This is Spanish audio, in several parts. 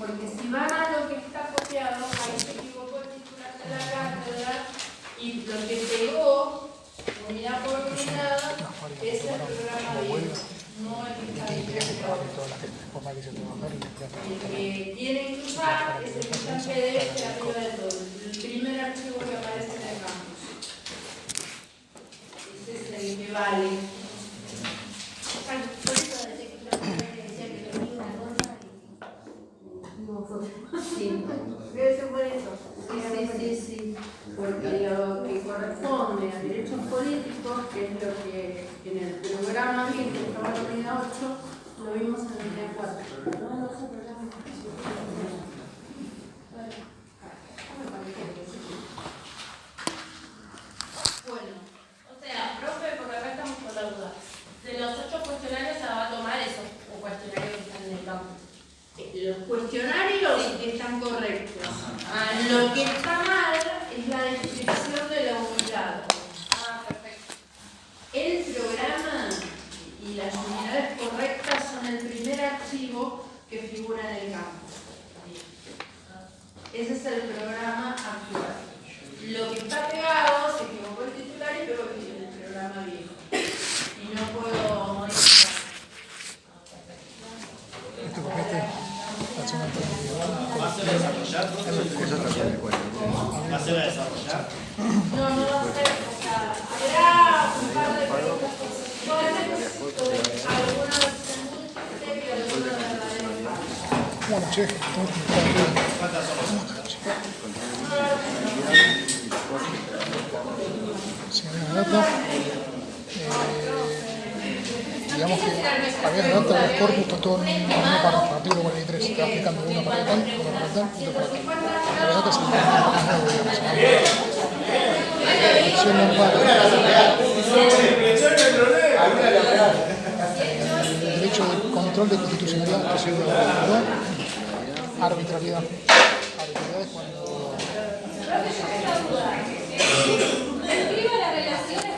Porque si van a lo que está copiado, ahí se equivocó el titular de la cátedra y lo que pegó, unidad por unidad, es el programa viejo, no el que está vigente. El que tienen que usar es el que está en PDF arriba de todo, el primer archivo que aparece en el campus. Ese es el que vale. Sí, debe ser por eso. Sí. Porque lo que corresponde a derechos políticos, que es lo que en el programa que estaba en la unidad 8, lo vimos en la unidad 4. Bueno, o sea, profe, porque acá estamos por la duda. De los 8 cuestionarios se va a tomar esos o cuestionarios que están en el campo. Los cuestionarios están correctos. Lo que está mal es la descripción de la unidad. Perfecto. El programa y las unidades correctas son el primer archivo que figura en el campo. Ese es el programa actual. Lo que está pegado, se equivocó el titular y luego en el programa viejo. Y no puedo modificar. ¿Va a ser a desarrollar? ¿Va a ser a desarrollar? No va a ser. O sea, habrá un par de preguntas conceptuales, algunas múltiples y algunas verdaderas. Bueno, che, ¿Cuántas son? si había una nota, digamos que había una nota del corpus, está todo en una párrafo, artículo 43, se está aplicando una para tal, una para tal y otra para tal. La nota se llama más nuevo, digamos. Sección normal. El derecho de control de constitucionalidad, que se llama arbitrariedad. Arbitrariedad es cuando... Escriba las relaciones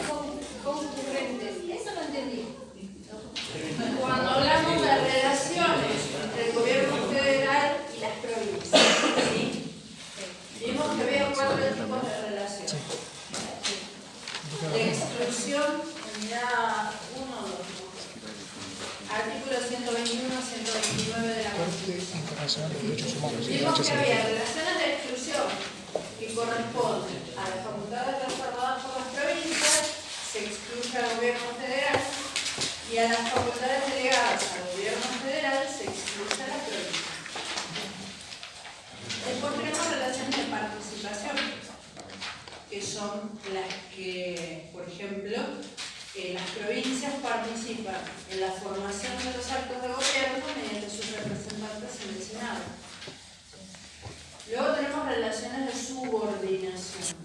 concurrentes. Eso no entendí. Cuando hablamos de relaciones entre el gobierno federal y las provincias, ¿sí? Vimos que había 4 tipos de relaciones. De exclusión, unidad 1 o 2. Artículo 121, 129 de la Constitución. Internacional de Derechos Humanos. Vimos que había relaciones de exclusión que corresponden a las facultades reservadas por las provincias, se excluye al gobierno federal, y a las facultades delegadas al gobierno federal se excluye a las provincias. Después tenemos relaciones de participación, que son las que, por ejemplo, las provincias participan en la formación de los actos de gobierno mediante sus representantes en el Senado. Luego tenemos relaciones de subordinación.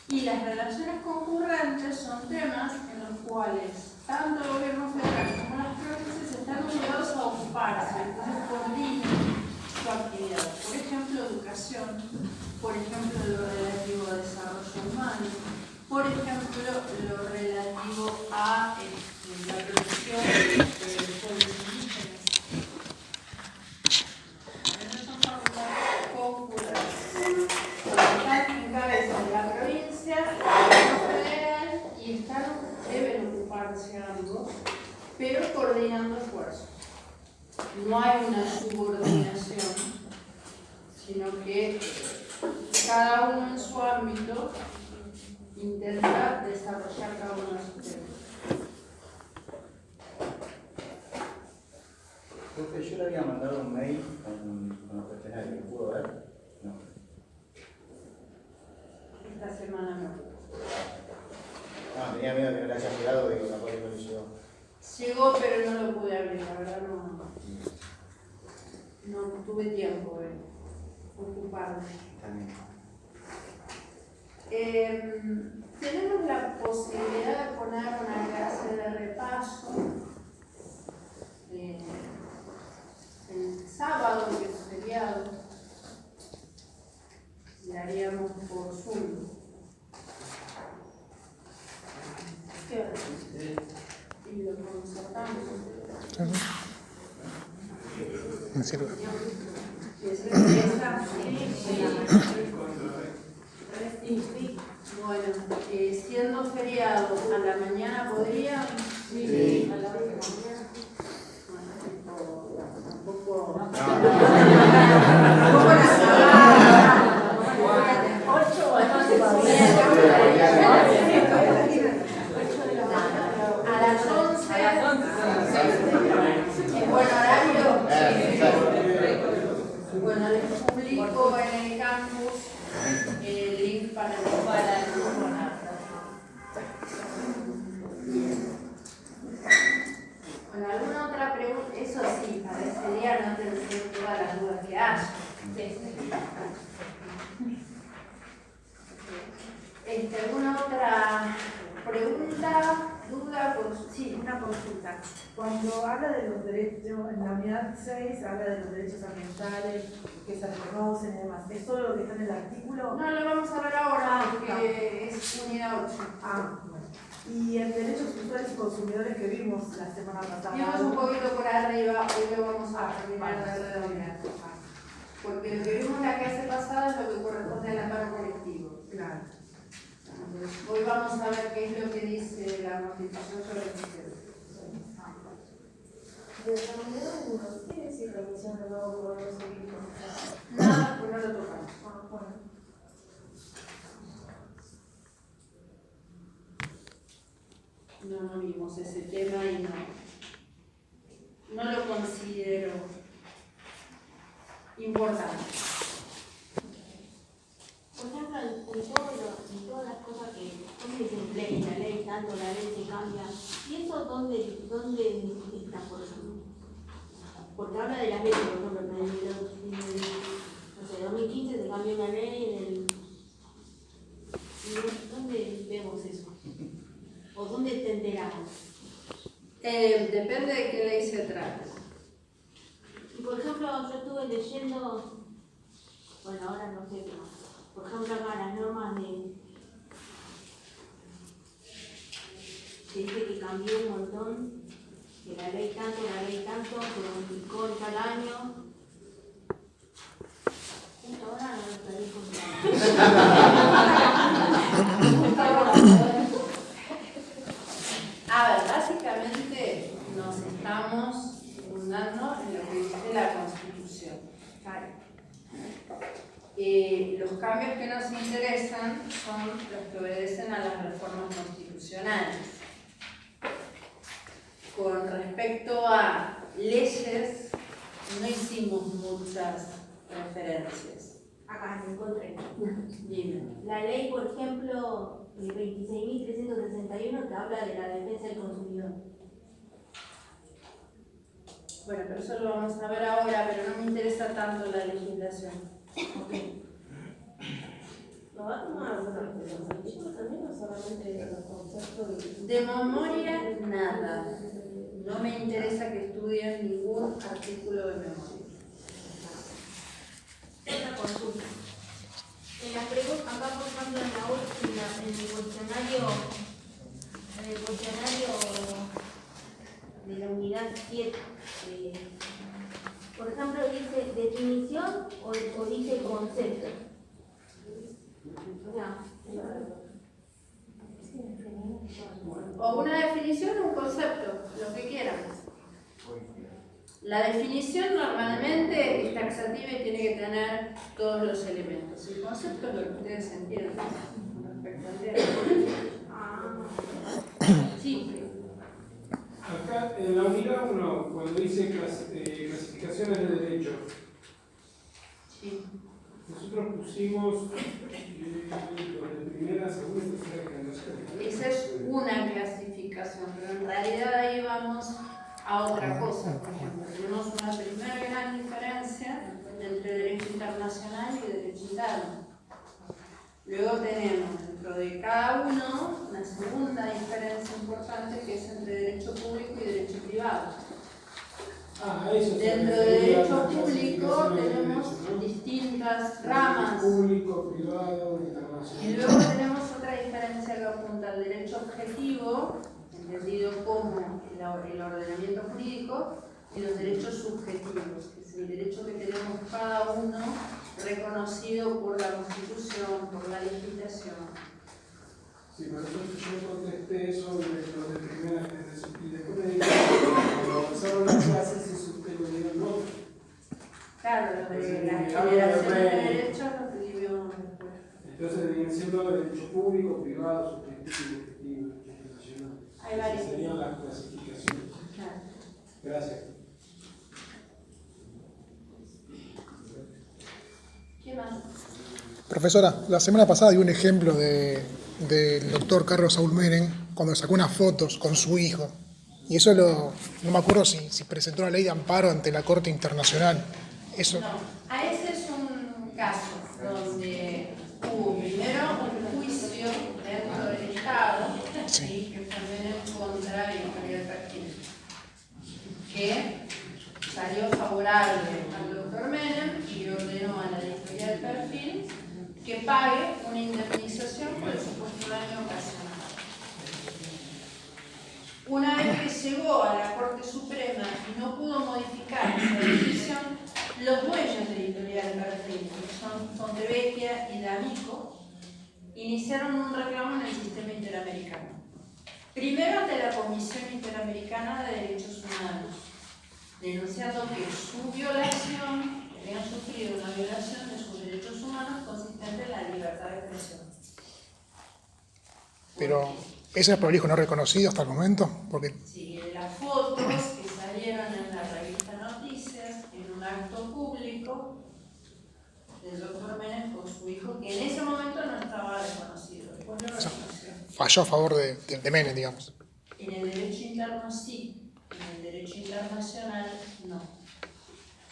Y las relaciones concurrentes son temas en los cuales tanto el gobierno federal como las provincias están obligados a ocuparse, entonces coordinan su actividad. Por ejemplo, educación, por ejemplo, lo relativo a desarrollo humano, por ejemplo, lo relativo a la protección de los pueblos indígenas. Esas son facultades concurrentes. Están en cabeza de la provincia, del gobierno federal y deben ocuparse ambos, pero coordinando esfuerzos. No hay una subordinación, sino que cada uno en su ámbito intenta desarrollar cada uno de sus temas. Profe, yo le había mandado un mail con los cuestionarios, ¿lo pudo ver? No. Esta semana no. Tenía miedo que no le haya llegado, digo, capaz que no le llegó. Llegó, pero no lo pude abrir, la verdad no tuve tiempo de ocuparme. También. Tenemos la posibilidad de poner una clase de repaso el sábado, que es feriado, y haríamos por Zoom. ¿Qué hora? Y lo concertamos. me sirve. Bueno, siendo feriado, a la mañana podría. Sí. A la hora de la mañana. Tampoco. A las 11. Buen horario. Bueno, les publico en el campus el link para el Bueno, ¿alguna otra pregunta? Eso sí, para ese día no tendré todas las dudas que haya. ¿Alguna otra pregunta, duda? Sí, una consulta. Cuando habla de los derechos, en la unidad 6 habla de los derechos ambientales que se reconocen y demás. ¿Es todo lo que está en el artículo? No, lo vamos a ver ahora porque es unidad 8. Bueno. Y en derechos usuarios y consumidores que vimos la semana pasada. Vimos un poquito por arriba, hoy lo vamos a terminar de redondear. Porque lo que vimos la clase pasada es lo que corresponde al amparo colectivo. Claro. Hoy vamos a ver qué es lo que dice la Constitución sobre el sistema. ¿De determinado uno quiere decir remisión de nuevo gobierno civil? Nada, pues no lo tocamos. No vimos ese tema y no lo considero importante. Por ejemplo, en todas las cosas que dicen ley, la ley tanto, la ley se cambia. ¿Y eso dónde está, por ejemplo? Porque habla de las leyes, por ejemplo, en el 2015 se cambió una ley, ¿dónde vemos eso? ¿O dónde te enteramos? Depende de qué ley se trate. Y por ejemplo, yo estuve leyendo, bueno, ahora no sé qué más. Por ejemplo, acá las normas que dice que cambió un montón, que la ley tanto, se modificó en tal año. Ahora no lo estoy contando. A ver, básicamente nos estamos fundando en lo que dice la Constitución. Los cambios que nos interesan son los que obedecen a las reformas constitucionales. Con respecto a leyes, no hicimos muchas referencias. Acá me encontré. Dime. La ley, por ejemplo, 26.361 que habla de la defensa del consumidor. Bueno, pero eso lo vamos a ver ahora, pero no me interesa tanto la legislación. Okay. ¿Lo va a tomar también o solamente los conceptos? De memoria, nada. No me interesa que estudien ningún artículo de memoria. Otra consulta. En las preguntas, acá por ejemplo en la última, en el cuestionario de la unidad 7, por ejemplo dice definición o dice concepto. O una definición o un concepto, lo que quieran. La definición normalmente es taxativa y tiene que tener todos los elementos. El concepto es lo que ustedes entienden respecto al tema. Sí. Acá en la unidad 1, cuando dice clasificaciones de derechos, Sí. nosotros pusimos los de primera, segunda y tercera generación. Esa es una clasificación, pero en realidad ahí vamos a otra cosa. Por ejemplo, tenemos una primera gran diferencia entre derecho internacional y derecho interno. Luego tenemos dentro de cada uno una segunda diferencia importante que es entre derecho público y derecho privado. Eso Dentro de derecho público tenemos distintas ramas. Público, privado, internacional. Y luego tenemos otra diferencia que apunta al derecho objetivo, entendido como el ordenamiento jurídico, y los derechos subjetivos, que es el derecho que tenemos cada uno reconocido por la Constitución, por la legislación. Sí, por eso yo contesté eso y lo de primera vez. Y después me dije, cuando avanzaron las clases, eso usted lo dio en otro. Claro, lo de la Sí, generación de hablo de- derechos lo que vivió después. Entonces vienen siendo derechos públicos, privados, subjetivos, objetivos, internacionales. Hay varias. Esas serían las clasificaciones. Claro. Gracias. ¿Qué más? Profesora, la semana pasada dio un ejemplo del doctor Carlos Saúl Menem cuando sacó unas fotos con su hijo. Y eso no me acuerdo si presentó una ley de amparo ante la Corte Internacional. Eso, No, a ese es un caso donde hubo primero un juicio dentro del Estado, Sí. ¿sí? Que fue en contra de Gabriel Perfil, que salió favorable al doctor Menem y ordenó a la editorial Perfil que pague una indemnización por el supuesto daño ocasional. Una vez que llegó a la Corte Suprema y no pudo modificar esa decisión, los dueños de Editorial Perfil, que son Fontevecchia y D'Amico, iniciaron un reclamo en el sistema interamericano. Primero ante la Comisión Interamericana de Derechos Humanos, denunciando que su violación, que habían sufrido una violación de sus derechos humanos consistente en la libertad de expresión. pero ese prolijo no reconocido hasta el momento, porque Sí, las fotos que salieron en la revista Noticias en un acto público del doctor Menem con su hijo, que en ese momento no estaba reconocido, después lo reconoció. falló a favor de Menem, digamos. En el derecho interno sí, en el derecho internacional no.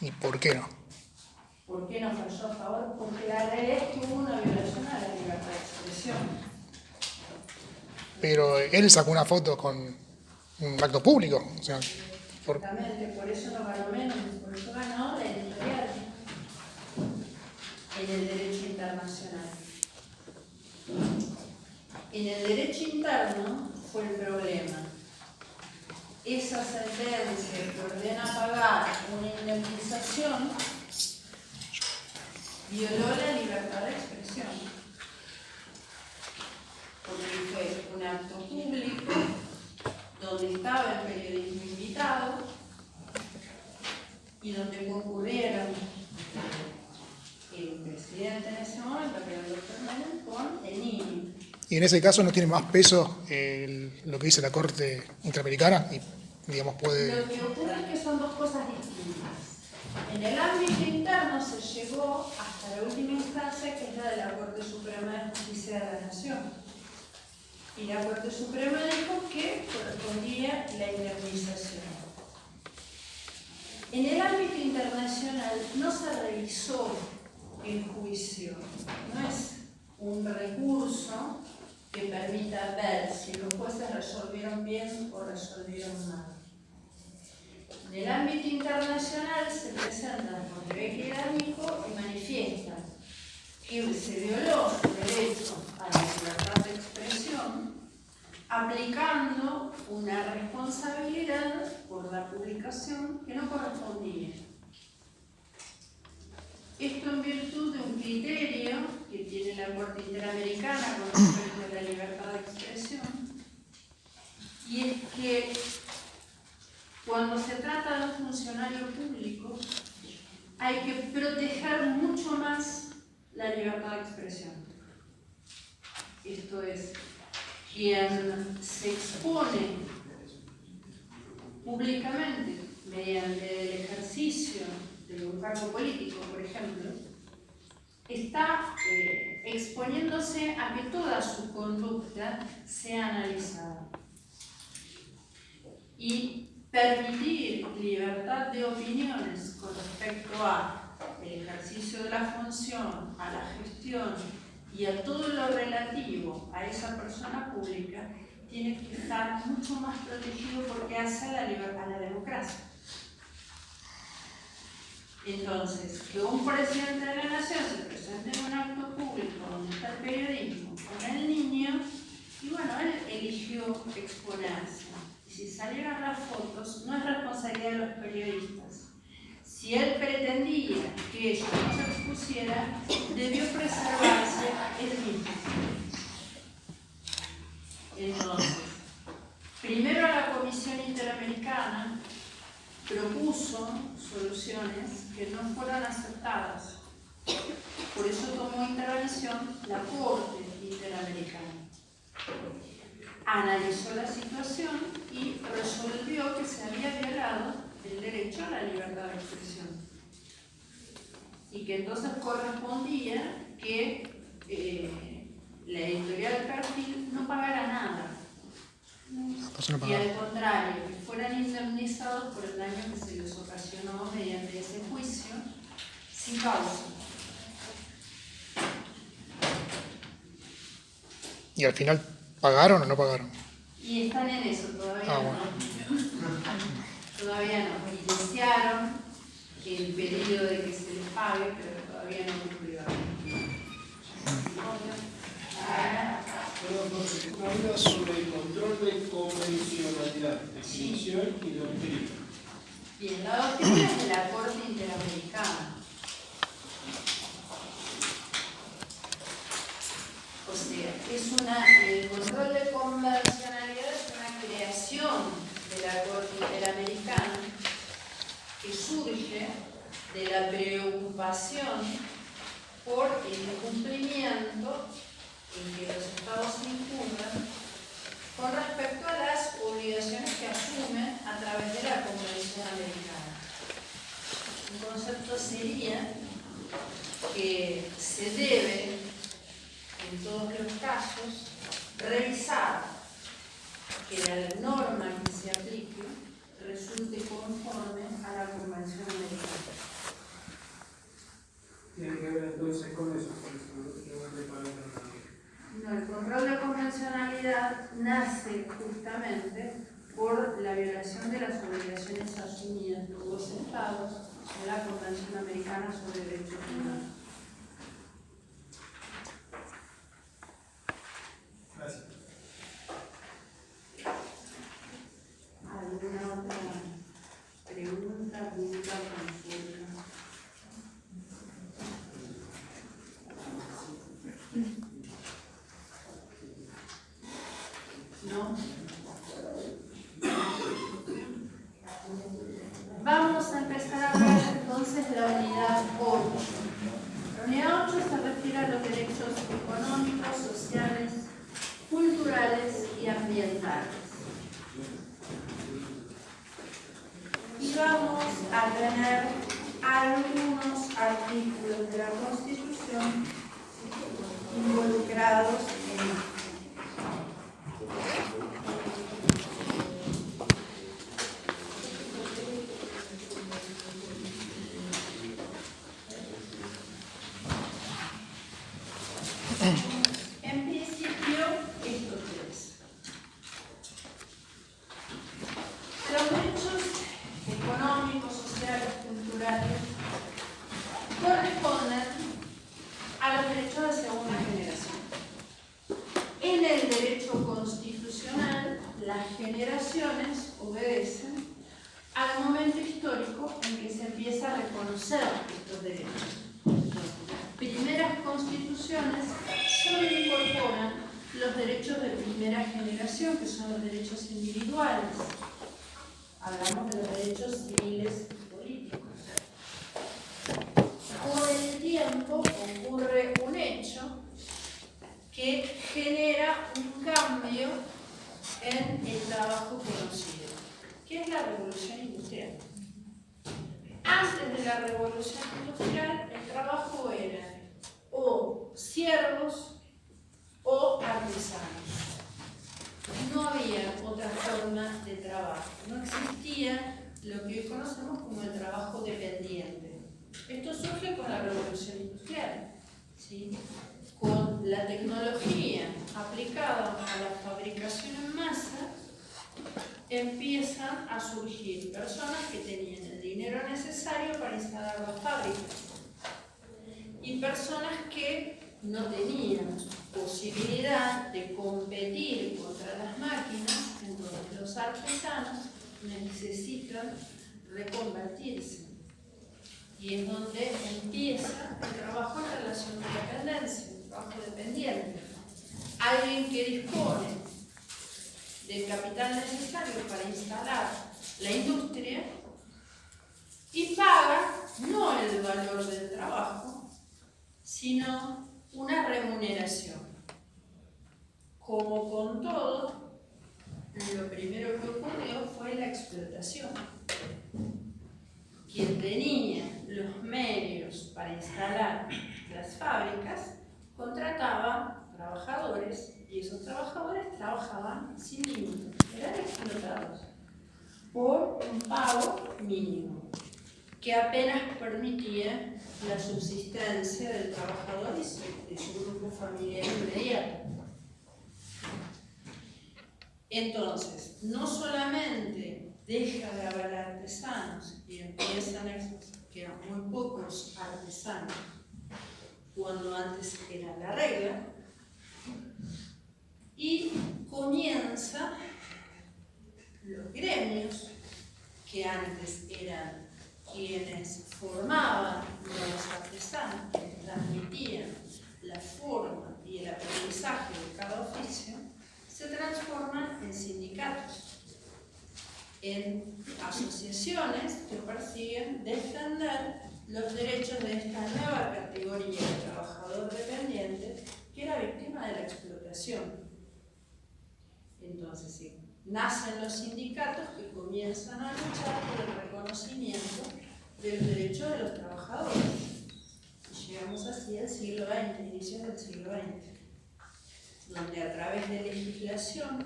¿Y por qué no? ¿Por qué no falló a favor? Porque la realidad es que hubo una violación a la libertad de expresión. Pero él sacó una foto con un acto público, o sea, Exactamente, por eso no ganó menos, por eso ganó la editorial en el derecho internacional. En el derecho interno fue el problema. Esa sentencia que ordena pagar una indemnización violó la libertad de expresión. Porque fue un acto público donde estaba el periodismo invitado y donde concurrieron el presidente en ese momento, que era el doctor Menem, con el niño. y en ese caso no tiene más peso lo que dice la Corte Interamericana y, digamos, puede... Lo que ocurre es que son dos cosas distintas. En el ámbito interno se llegó hasta la última instancia, que es la de la Corte Suprema de Justicia de la Nación. Y la Corte Suprema dijo que correspondía la indemnización. En el ámbito internacional no se revisó el juicio, no es un recurso que permita ver si los jueces resolvieron bien o resolvieron mal. En el ámbito internacional se presentan Fontevecchia y D'Amico y manifiestan que se violó su derecho a la libertad de expresión aplicando una responsabilidad por la publicación que no correspondía. Esto en virtud de un criterio que tiene la Corte Interamericana con respecto a la libertad de expresión, y es que cuando se trata de un funcionario público hay que proteger mucho más la libertad de expresión. Esto es, quien se expone públicamente mediante el ejercicio de un cargo político, por ejemplo, está exponiéndose a que toda su conducta sea analizada. Y permitir libertad de opiniones con respecto a el ejercicio de la función, a la gestión y a todo lo relativo a esa persona pública, tiene que estar mucho más protegido porque hace a la democracia. Entonces, que un presidente de la nación se presente en un acto público donde está el periodismo con el niño, y bueno, él eligió exponerse. Y si salieron las fotos, no es responsabilidad de los periodistas. Si él pretendía que ello no se expusiera, debió preservarse él mismo. Entonces, primero la Comisión Interamericana propuso soluciones que no fueron aceptadas. Por eso tomó intervención la Corte Interamericana. Analizó la situación y resolvió que se había violado el derecho a la libertad de expresión. Y que entonces correspondía que la editorial Perfil no pagara nada. Y al contrario, que fueran indemnizados por el daño que se les ocasionó mediante ese juicio sin causa. ¿Y al final pagaron o no pagaron? Y están en eso, todavía Ah, no. bueno. Todavía no. Iniciaron el pedido de que se les pague, pero todavía no ocurrió. Una duda sobre el control de convencionalidad, definición y doctrina. Bien, la doctrina es de la Corte Interamericana. O sea, el control de convencionalidad es una creación de la Corte Interamericana que surge de la preocupación por el incumplimiento en que los Estados incurran con respecto a las obligaciones que asumen a través de la Convención Americana. Un concepto sería que se debe, en todos los casos, revisar que la norma que se aplique resulte conforme a la Convención Americana. Tiene que ver entonces con eso, por eso no me parece nada. No, el control de convencionalidad nace justamente por la violación de las obligaciones asumidas por los Estados en la Convención Americana sobre Derechos Humanos. Gracias. ¿Alguna otra pregunta, duda, consulta? ¿No? Vamos a empezar a ver entonces la unidad 8. La unidad 8 se refiere a los derechos económicos, sociales, culturales y ambientales. Y vamos a tener algunos artículos de la Constitución involucrados en esto. En principio, esto es. Los derechos económicos, sociales, culturales corresponden a los derechos de segunda generación. En el derecho constitucional, las generaciones obedecen al momento histórico en que se empieza a reconocer estos derechos. Las primeras constituciones solo incorporan los derechos de primera generación, que son los derechos individuales. Hablamos de los derechos civiles y políticos. Con el tiempo ocurre un hecho que genera un cambio en el trabajo conocido, que es la revolución industrial. Antes de la revolución industrial, el trabajo era o siervos o artesanos. No había otra forma de trabajo. No existía lo que hoy conocemos como el trabajo dependiente. Esto surge con la revolución industrial, ¿sí? Con la tecnología aplicada a la fabricación en masa, empiezan a surgir personas que tenían el dinero necesario para instalar las fábricas y personas que no tenían posibilidad de competir contra las máquinas Entonces, los artesanos necesitan reconvertirse. Y es donde empieza el trabajo en relación de dependencia, el trabajo dependiente. Alguien que dispone del capital necesario para instalar la industria y paga no el valor del trabajo, sino una remuneración. Como con todo, lo primero que ocurrió fue la explotación. Quien tenía los medios para instalar las fábricas contrataba trabajadores y esos trabajadores trabajaban sin límite, eran explotados por un pago mínimo que apenas permitía la subsistencia del trabajador y de su grupo familiar inmediato. Entonces, no solamente deja de haber artesanos y empiezan a quedar muy pocos artesanos, cuando antes era la regla, y comienza los gremios, que antes eran quienes formaban los artesanos, que transmitían la forma y el aprendizaje de cada oficio, se transforman en sindicatos, en asociaciones que persiguen defender los derechos de esta nueva categoría de trabajador dependiente que era víctima de la explotación. Entonces, sí, nacen los sindicatos que comienzan a luchar por el reconocimiento de los derechos de los trabajadores. Y llegamos así al siglo XX, inicios del siglo XX, donde a través de legislación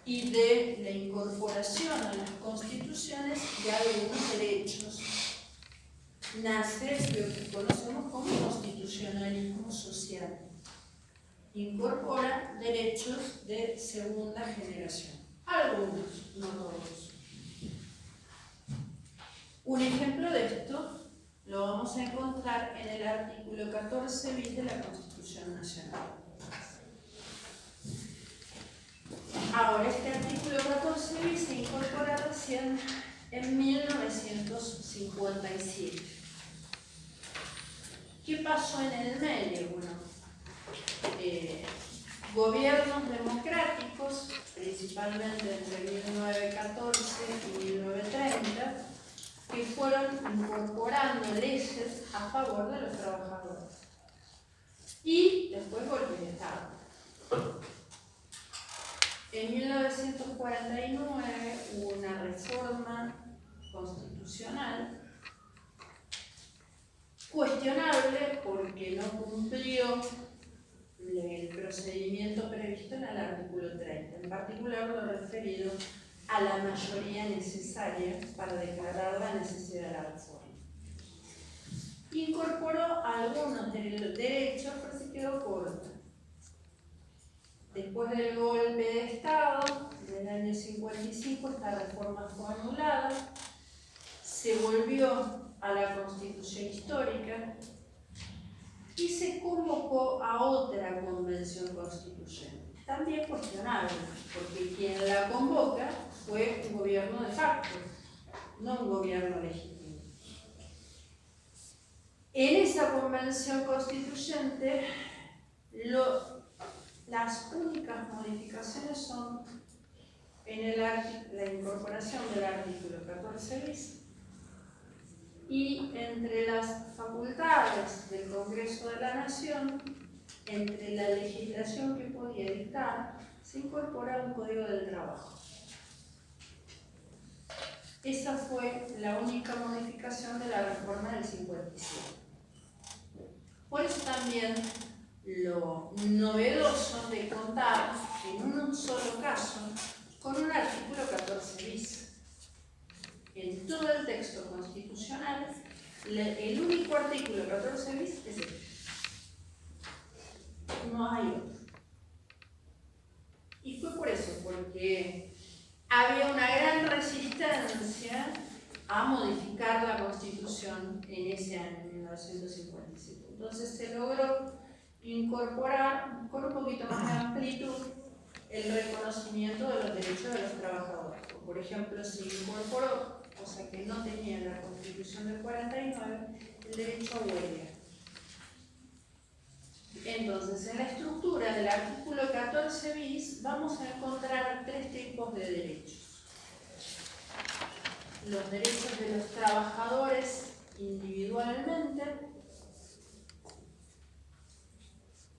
y de la incorporación a las constituciones de algunos derechos, nace lo que conocemos como constitucionalismo social. Incorpora derechos de segunda generación. Algunos, no todos. Un ejemplo de esto lo vamos a encontrar en el artículo 14 bis de la Constitución Nacional. Ahora, este artículo 14 bis se incorpora recién en 1957. ¿Qué pasó en el medio? Bueno, gobiernos democráticos, principalmente entre 1914 y 1930, que fueron incorporando leyes a favor de los trabajadores. Y después golpe de Estado. En 1949 hubo una reforma constitucional cuestionable porque no cumplió el procedimiento previsto en el artículo 30, en particular lo referido a la mayoría necesaria para declarar la necesidad de la reforma. Incorporó algunos derechos, pero se quedó corta. Después del golpe de Estado del año 55, esta reforma fue anulada, se volvió a la Constitución histórica y se convocó a otra convención constituyente, también cuestionable, porque quien la convoca fue un gobierno de facto, no un gobierno legítimo. En esa convención constituyente, las únicas modificaciones son en la incorporación del artículo 14 bis y entre las facultades del Congreso de la Nación, entre la legislación que podía dictar, se incorpora un Código del Trabajo. Esa fue la única modificación de la reforma del 57. Por eso también lo novedoso de contar en un solo caso con un artículo 14 bis. En todo el texto constitucional, el único artículo 14 bis es este. No hay otro. Y fue por eso, porque había una gran resistencia a modificar la Constitución en ese año, 1957. Entonces se logró incorporar con un poquito más de amplitud el reconocimiento de los derechos de los trabajadores. Por ejemplo, se incorporó, cosa que no tenía en la Constitución del 49, el derecho a huelga. Entonces, en la estructura del artículo 14 bis vamos a encontrar 3 tipos de derechos. Los derechos de los trabajadores individualmente,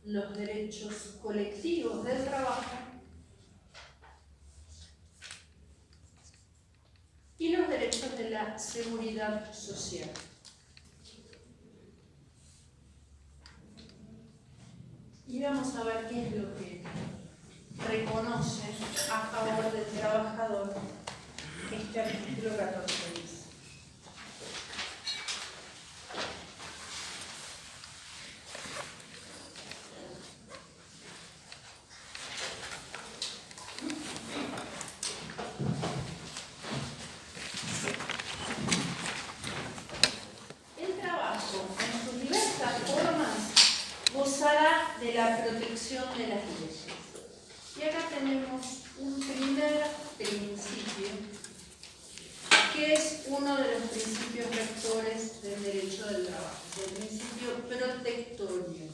los derechos colectivos del trabajo y los derechos de la seguridad social. Y vamos a ver qué es lo que reconoce a favor del trabajador este artículo 14 bis. El trabajo, en sus diversas formas, gozará de la protección de las leyes. Y acá tenemos un primer principio, que es uno de los principios rectores del derecho del trabajo, el principio protectorio.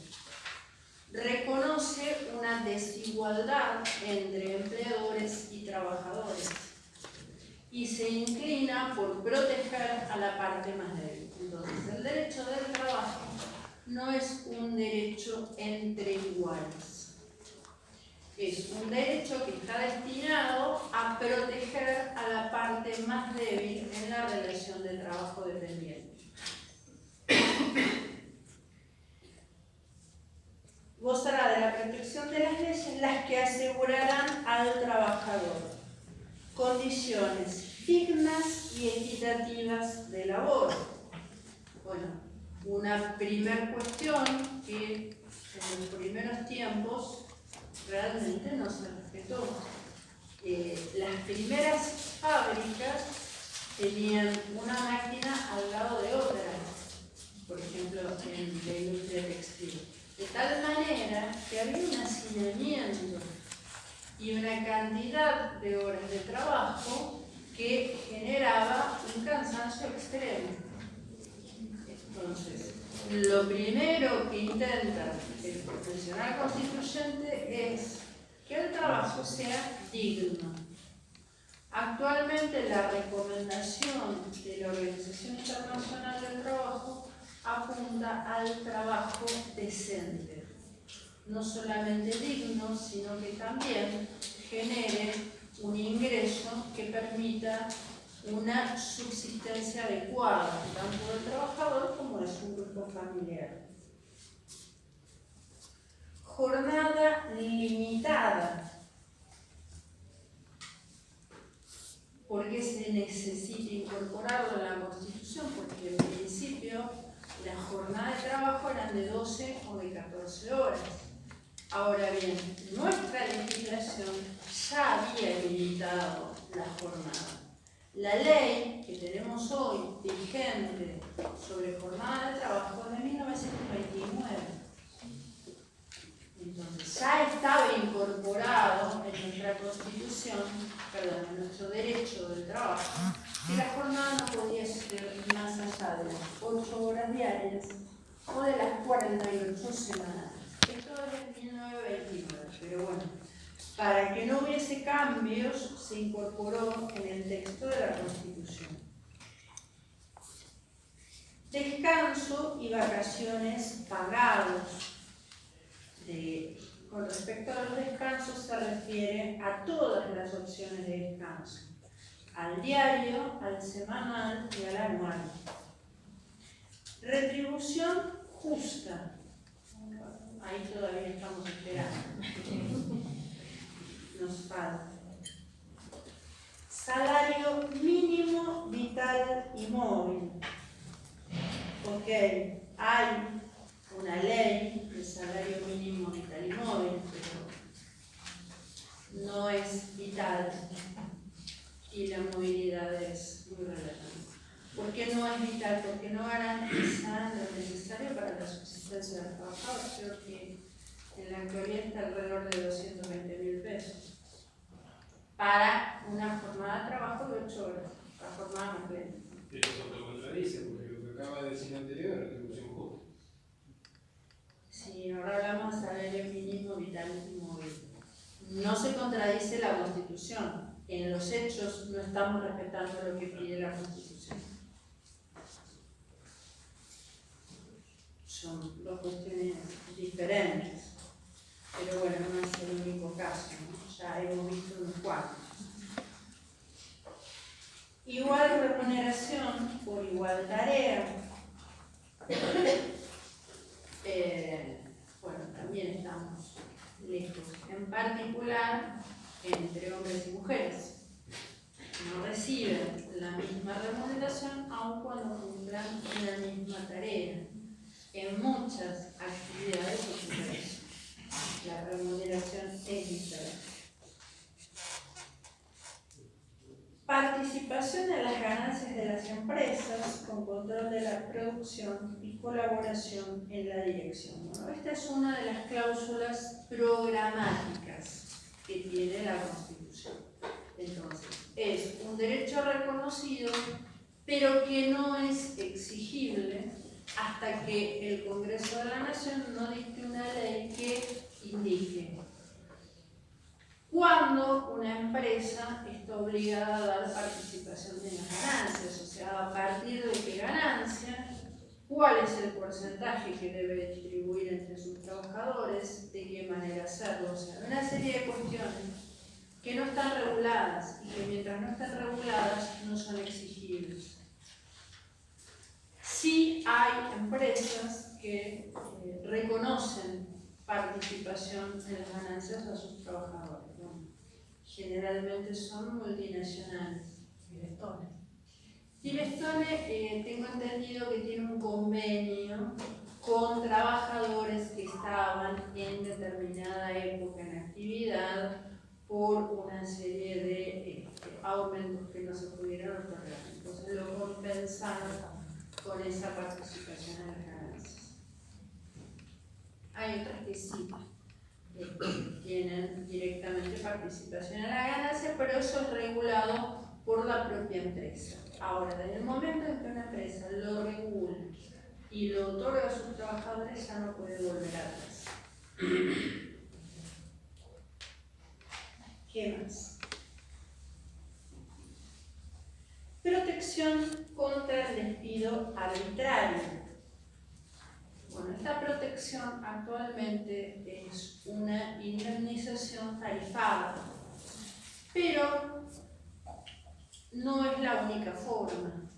Reconoce una desigualdad entre empleadores y trabajadores y se inclina por proteger a la parte más débil. Entonces, el derecho del trabajo no es un derecho entre iguales. Es un derecho que está destinado a proteger a la parte más débil en la relación de trabajo dependiente. Gozará de la protección de las leyes las que asegurarán al trabajador condiciones dignas y equitativas de labor. Bueno, una primera cuestión que en los primeros tiempos realmente no se respetó. Las primeras fábricas tenían una máquina al lado de otra, por ejemplo en la industria textil, de tal manera que había un hacinamiento y una cantidad de horas de trabajo que generaba un cansancio extremo. Entonces, lo primero que intenta el profesional constituyente es que el trabajo sea digno. Actualmente la recomendación de la Organización Internacional del Trabajo apunta al trabajo decente. No solamente digno, sino que también genere un ingreso que permita una subsistencia adecuada, tanto del trabajador como de su grupo familiar. Jornada limitada. ¿Por qué se necesita incorporarlo en la Constitución? Porque en principio las jornadas de trabajo eran de 12 o de 14 horas. Ahora bien, nuestra legislación ya había limitado la jornada. La ley que tenemos hoy vigente sobre jornada de trabajo es de 1929. Entonces ya estaba incorporado en nuestra Constitución, en nuestro derecho del trabajo, que la jornada no podía ser más allá de las 8 horas diarias o de las 48 semanales. Esto es de 1929, pero bueno, para que no hubiese cambios, se incorporó en el texto de la Constitución. Descanso y vacaciones pagados. Con respecto a los descansos, se refiere a todas las opciones de descanso, al diario, al semanal y al anual. Retribución justa. Ahí todavía estamos esperando. Nos falta. Salario mínimo vital y móvil. Ok, hay una ley de salario mínimo vital y móvil, pero no es vital y la movilidad es muy relevante. ¿Por qué no es vital? Porque no garantiza lo necesario para la subsistencia del trabajador. Creo que en la actualidad está alrededor de 220.000 pesos. para una jornada de trabajo de 8 horas, la jornada completa. Pero eso te lo contradice, porque lo que acaba de decir anterior es retribución justa. Si ahora hablamos de salario mínimo vital y móvil, no se contradice la Constitución. En los hechos no estamos respetando lo que pide la Constitución. Son dos cuestiones diferentes. Pero bueno, no es el único caso, ¿no? Ya hemos visto unos cuantos. Igual remuneración por igual tarea. Bueno, también estamos lejos. En particular, entre hombres y mujeres. No reciben la misma remuneración aun cuando cumplan la misma tarea. En muchas actividades ocurre eso. La remuneración es diferente. Participación en las ganancias de las empresas con control de la producción y colaboración en la dirección. Bueno, esta es una de las cláusulas programáticas que tiene la Constitución. Entonces, es un derecho reconocido, pero que no es exigible hasta que el Congreso de la Nación no dicte una ley que indique cuándo una empresa está obligada a dar participación en las ganancias, o sea, a partir de qué ganancia, cuál es el porcentaje que debe distribuir entre sus trabajadores, de qué manera hacerlo, o sea, una serie de cuestiones que no están reguladas y que mientras no estén reguladas no son exigibles. Sí hay empresas que reconocen participación en las ganancias a sus trabajadores, ¿no? Generalmente son multinacionales. Firestone, tengo entendido que tiene un convenio con trabajadores que estaban en determinada época en actividad por una serie de aumentos que no se pudieron otorgar. Entonces lo compensaron con esa participación en las ganancias. Hay otras que sí tienen directamente participación en la ganancia, pero eso es regulado por la propia empresa. Ahora, en el momento en que una empresa lo regula y lo otorga a sus trabajadores, ya no puede volver atrás. ¿Qué más? Protección contra el despido arbitrario. Bueno, esta protección actualmente es una indemnización tarifada, pero no es la única forma.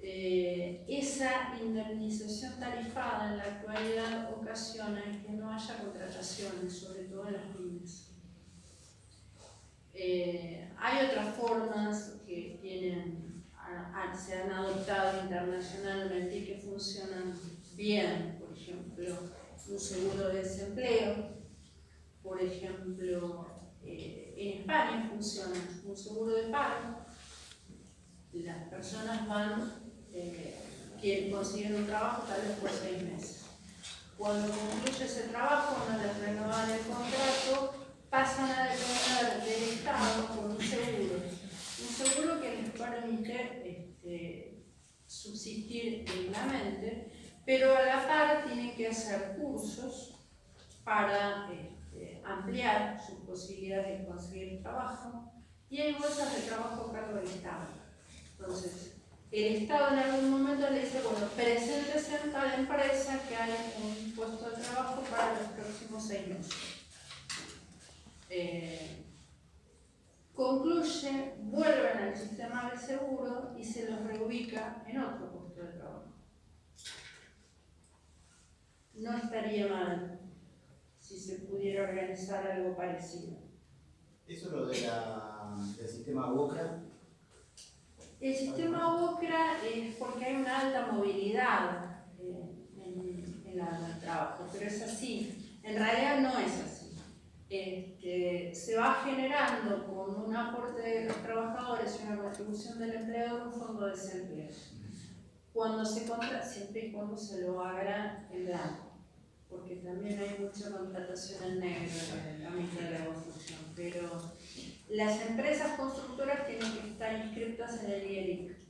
Esa indemnización tarifada en la actualidad ocasiona que no haya contrataciones, sobre todo en las pymes. Hay otras formas que se han adoptado internacionalmente y que funcionan bien, por ejemplo, un seguro de desempleo, por ejemplo, en España funciona un seguro de paro, las personas consiguen un trabajo tal vez por 6 meses. Cuando concluye ese trabajo, no les renovan el contrato, pasan a depender del Estado por un seguro que les permite subsistir dignamente, pero a la par tienen que hacer cursos para ampliar sus posibilidades de conseguir trabajo, y hay bolsas de trabajo a cargo del Estado. Entonces, el Estado en algún momento le dice, bueno, preséntese en tal empresa que hay un puesto de trabajo para los próximos 6 meses. Concluye, vuelven al sistema del seguro y se los reubica en otro puesto de trabajo. No estaría mal si se pudiera organizar algo parecido. ¿Eso es lo del sistema UOCRA? El sistema UOCRA es porque hay una alta movilidad en el trabajo, pero es así. En realidad no es así. Se va generando con un aporte de los trabajadores y una contribución del empleador un fondo de desempleo. Cuando se contrata, siempre y cuando se lo haga en blanco, porque también hay mucha contratación en negro en el ámbito de la construcción, pero las empresas constructoras tienen que estar inscritas en el IERIC.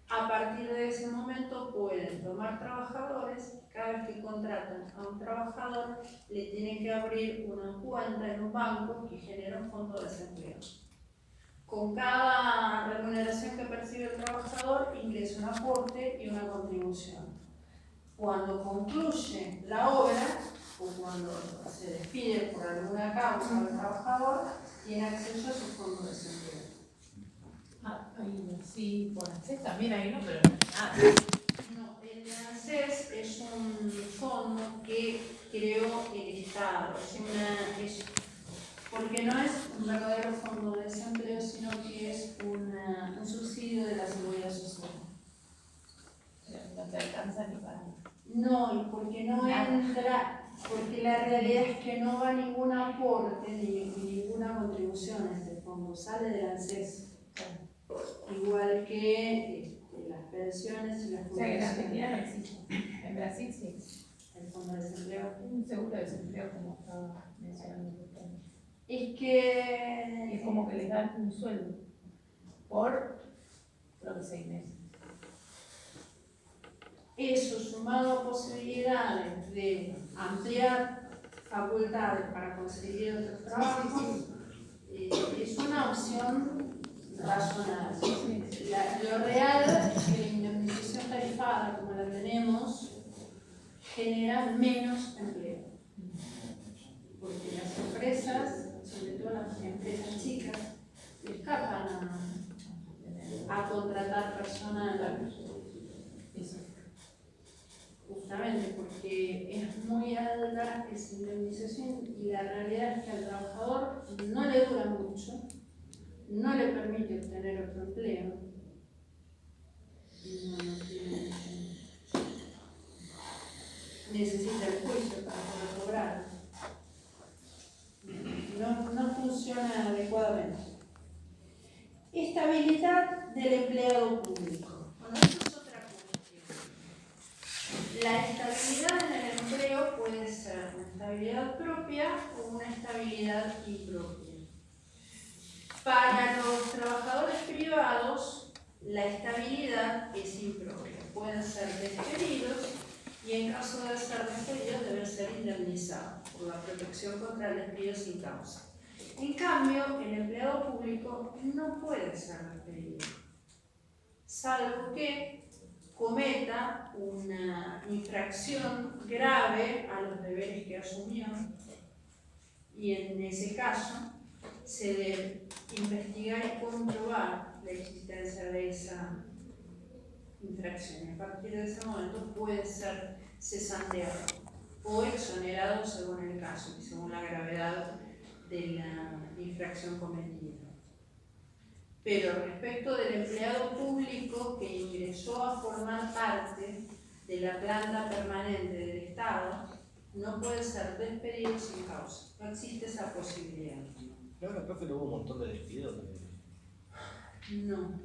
A partir de ese momento pueden tomar trabajadores, cada vez que contratan a un trabajador le tienen que abrir una cuenta en un banco que genera un fondo de desempleo. Con cada remuneración que percibe el trabajador ingresa un aporte y una contribución. Cuando concluye la obra o cuando se despide por alguna causa el trabajador, tiene acceso a su fondo de desempleo. Sí, por ANSES también hay uno, pero no es nada. No, el de ANSES es un fondo que creó el Estado, porque no es un verdadero fondo de desempleo, sino que es un subsidio de la seguridad social. No te alcanza ni para. No, y porque no entra, porque la realidad es que no va ningún aporte ni ninguna contribución a este fondo, sale del ANSES. Igual que las pensiones y las O sea que en jubilaciones. Argentina no existe. En Brasil sí. El fondo de desempleo. Un seguro de desempleo, como estaba mencionando usted. Es que Es como que les dan un sueldo por, creo que 6 meses. eso, sumado a posibilidades de ampliar facultades para conseguir otros trabajos, es una opción razonable. Lo real es que la indemnización tarifada, como la tenemos, genera menos empleo. Porque las empresas, sobre todo las empresas chicas, escapan a contratar personal. Justamente porque es muy alta esa indemnización y la realidad es que al trabajador no le dura mucho, no le permite obtener otro empleo. Necesita el juicio para poder cobrar. No funciona adecuadamente. Estabilidad del empleado público. Bueno, esto es otra cuestión. La estabilidad en el empleo puede ser una estabilidad propia o una estabilidad impropia. Para los trabajadores privados, la estabilidad es impropia. Pueden ser despedidos y en caso de ser despedidos deben ser indemnizados por la protección contra el despido sin causa. En cambio, el empleado público no puede ser despedido, salvo que cometa una infracción grave a los deberes que asumió, y en ese caso se debe investigar y comprobar la existencia de esa infracción. A partir de ese momento puede ser cesanteado o exonerado según el caso y según la gravedad de la infracción cometida. Pero respecto del empleado público que ingresó a formar parte de la planta permanente del Estado, no puede ser despedido sin causa. No existe esa posibilidad. No, no, profe, hubo un montón de despidos. No.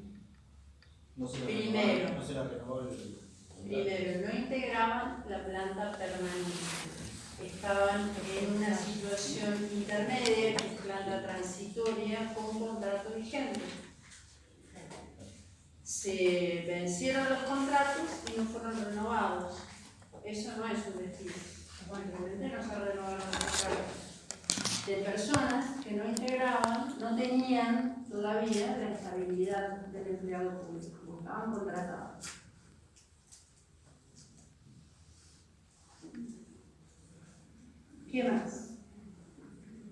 No se Primero. no se la renovó el Primero, no integraban la planta permanente. Estaban en una situación intermedia, que es planta transitoria, con contrato vigente. Se vencieron los contratos y no fueron renovados. Eso no es un despido. Simplemente no se renovaron los contratos. De personas que no integraban, no tenían todavía la estabilidad del empleado público, estaban contratados. ¿Qué más?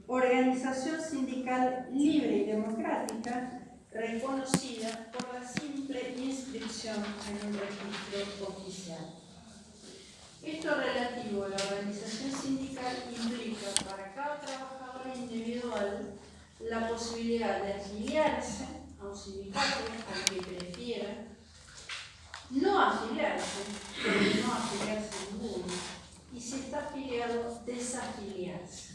Organización sindical libre y democrática reconocida por la simple inscripción en un registro oficial. Esto relativo a la organización sindical implica para cada trabajador individual la posibilidad de afiliarse a un sindicato al que prefiera, no afiliarse, pero no afiliarse a ninguno, y si está afiliado, desafiliarse.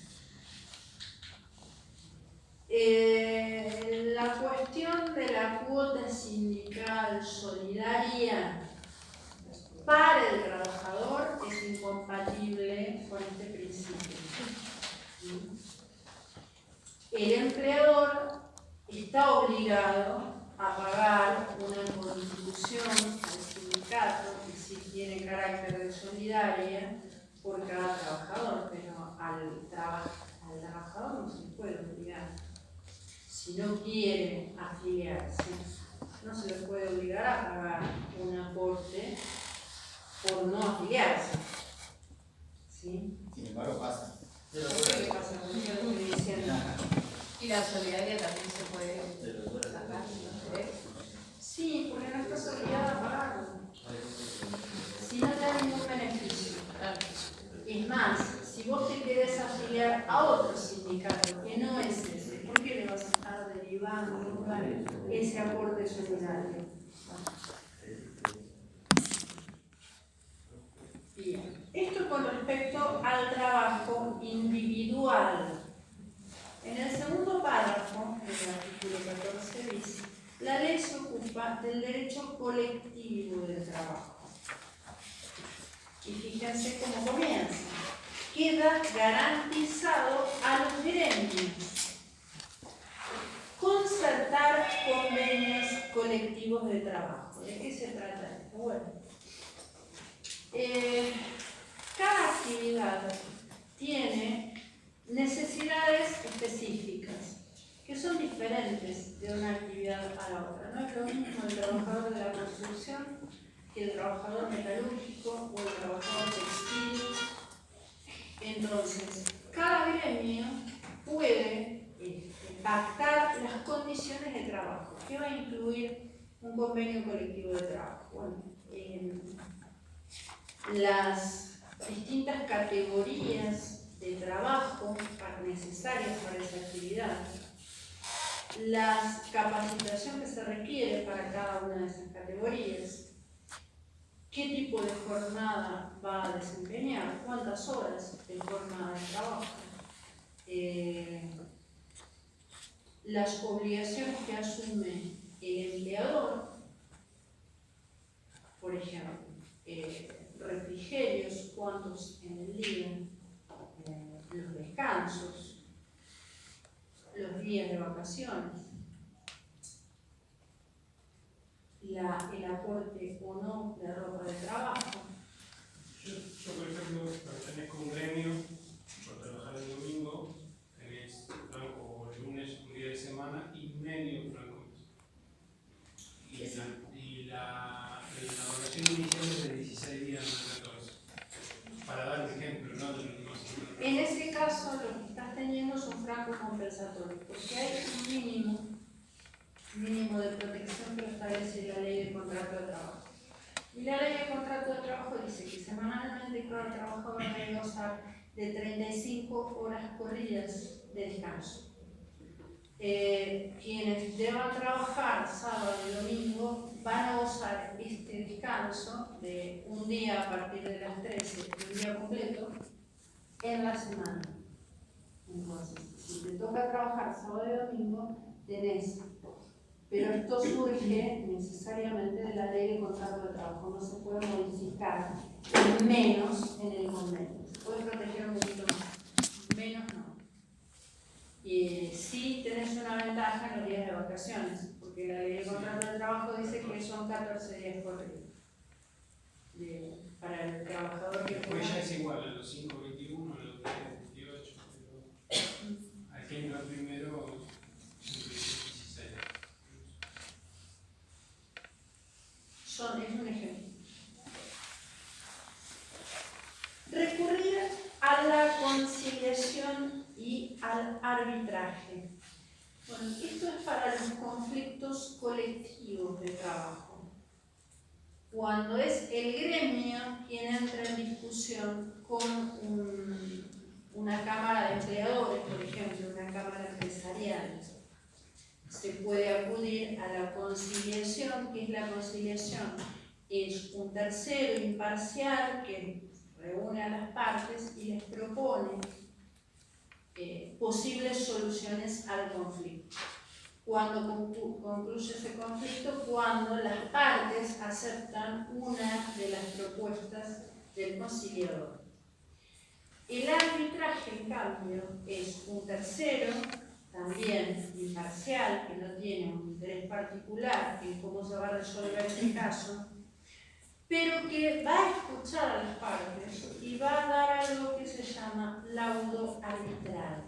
La cuestión de la cuota sindical solidaria, para el trabajador es incompatible con este principio. El empleador está obligado a pagar una contribución al sindicato, y si tiene carácter de solidaria, por cada trabajador, pero al trabajador no se le puede obligar. Si no quiere afiliarse, no se le puede obligar a pagar un aporte por no afiliarse. ¿Sí? Sin embargo, pasa. ¿Qué pasa con eso? Lo estoy diciendo. Y la solidaria también se puede sacar, ¿no? Sí, porque no estás obligada a pagarlo. Si no te da ningún beneficio. Es más, si vos te querés afiliar a otro sindicato que no es ese, ¿por qué le vas a estar derivando ese aporte solidario? Bien, esto con respecto al trabajo individual. En el segundo párrafo del artículo 14 bis, la ley se ocupa del derecho colectivo del trabajo. Y fíjense cómo comienza. Queda garantizado a los gremios concertar convenios colectivos de trabajo. ¿De qué se trata esto? Bueno, cada actividad tiene necesidades específicas que son diferentes de una actividad a la otra. No es lo mismo el trabajador de la construcción que el trabajador metalúrgico o el trabajador textil. Entonces, cada gremio puede pactar las condiciones de trabajo. ¿Qué va a incluir un convenio colectivo de trabajo? Bueno, las distintas categorías de trabajo necesarias para esa actividad, la capacitación que se requiere para cada una de esas categorías, qué tipo de jornada va a desempeñar, cuántas horas de jornada de trabajo, las obligaciones que asume el empleador, por ejemplo, refrigerios, cuántos en el día, los descansos, los días de vacaciones, el aporte o no de ropa de trabajo. Yo por ejemplo, pertenezco a un gremio, por trabajar el domingo, tenés franco lunes, un día de semana, y medio franco. Y la vacación inicial es de 16 días, no 14. Para dar un ejemplo, ¿no? En ese caso, lo que estás teniendo es un franco compensatorio, porque hay un mínimo de protección que lo establece la ley de contrato de trabajo. Y la ley de contrato de trabajo dice que semanalmente cada trabajador debe gozar de 35 horas corridas de descanso. Quienes deban trabajar sábado y domingo van a gozar este descanso de un día a partir de las 13, un día completo, en la semana. Entonces, si te toca trabajar sábado y domingo, tenés. Pero esto surge necesariamente de la ley de contrato de trabajo, no se puede modificar menos en el convenio. Se puede proteger un poquito más, menos no. Y sí tenés una ventaja en los días de vacaciones, porque la ley de contrato de trabajo dice que son 14 días corridos para el trabajador que después ya es igual a los 5.21, a los 3.28, pero al que entra primero 16. Es un ejemplo. Recurrir a la conciliación y al arbitraje. Bueno, esto es para los conflictos colectivos de trabajo. Cuando es el gremio quien entra en discusión con una cámara de empleadores, por ejemplo, una cámara empresarial, se puede acudir a la conciliación. ¿Qué es la conciliación? Es un tercero imparcial que reúne a las partes y les propone posibles soluciones al conflicto. Cuando concluye ese conflicto, cuando las partes aceptan una de las las propuestas del conciliador. El arbitraje, en cambio, es un tercero, también imparcial, que no tiene un interés particular en cómo se va a resolver ese caso, pero que va a escuchar a las partes y va a dar algo que se llama laudo arbitral.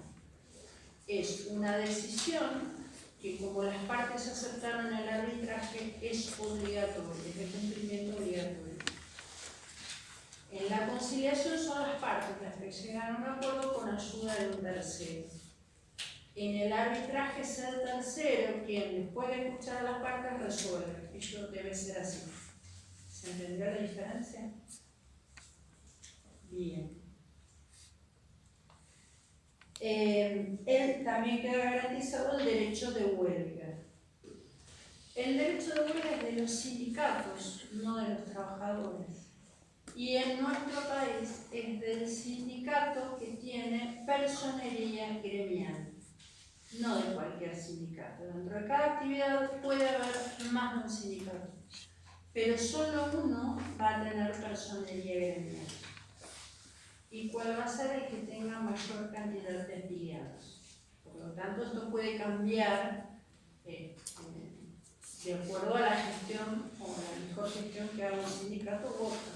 Es una decisión que, como las partes aceptaron el arbitraje, es obligatoria, es de cumplimiento obligatorio. En la conciliación son las partes las que llegan a un acuerdo con ayuda de un tercero. En el arbitraje es el tercero quien, después de escuchar a las partes, resuelve. Esto debe ser así. ¿Se entendió la diferencia? Bien. Él también queda garantizado el derecho de huelga. El derecho de huelga es de los sindicatos, no de los trabajadores. Y en nuestro país es del sindicato que tiene personería gremial, no de cualquier sindicato. Dentro de cada actividad puede haber más de un sindicato, pero solo uno va a tener personería gremial. ¿Y cuál va a ser el que tenga mayor cantidad de afiliados? Por lo tanto, esto puede cambiar de acuerdo a la gestión o a la mejor gestión que haga un sindicato u otro.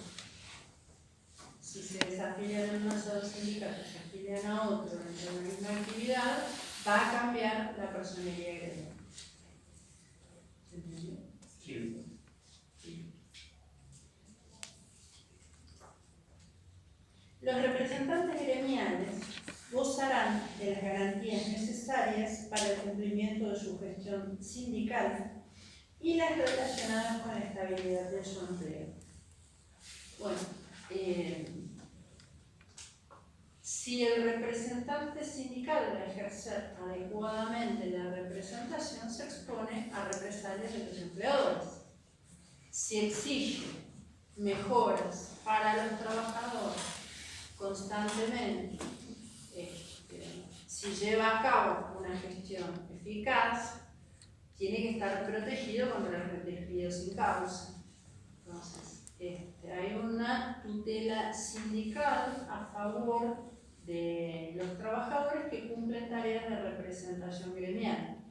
Si se desafilian en un solo sindicato, se afilian a otro dentro de la misma actividad, va a cambiar la personería gremial. ¿Se entendió? Sí. Los representantes gremiales gozarán de las garantías necesarias para el cumplimiento de su gestión sindical y las relacionadas con la estabilidad de su empleo. Bueno, si el representante sindical va a ejercer adecuadamente la representación, se expone a represalias de los empleadores. Si exige mejoras para los trabajadores constantemente, si lleva a cabo una gestión eficaz, tiene que estar protegido contra el despido sin causa. Entonces, hay una tutela sindical a favor de los trabajadores que cumplen tareas de representación gremial,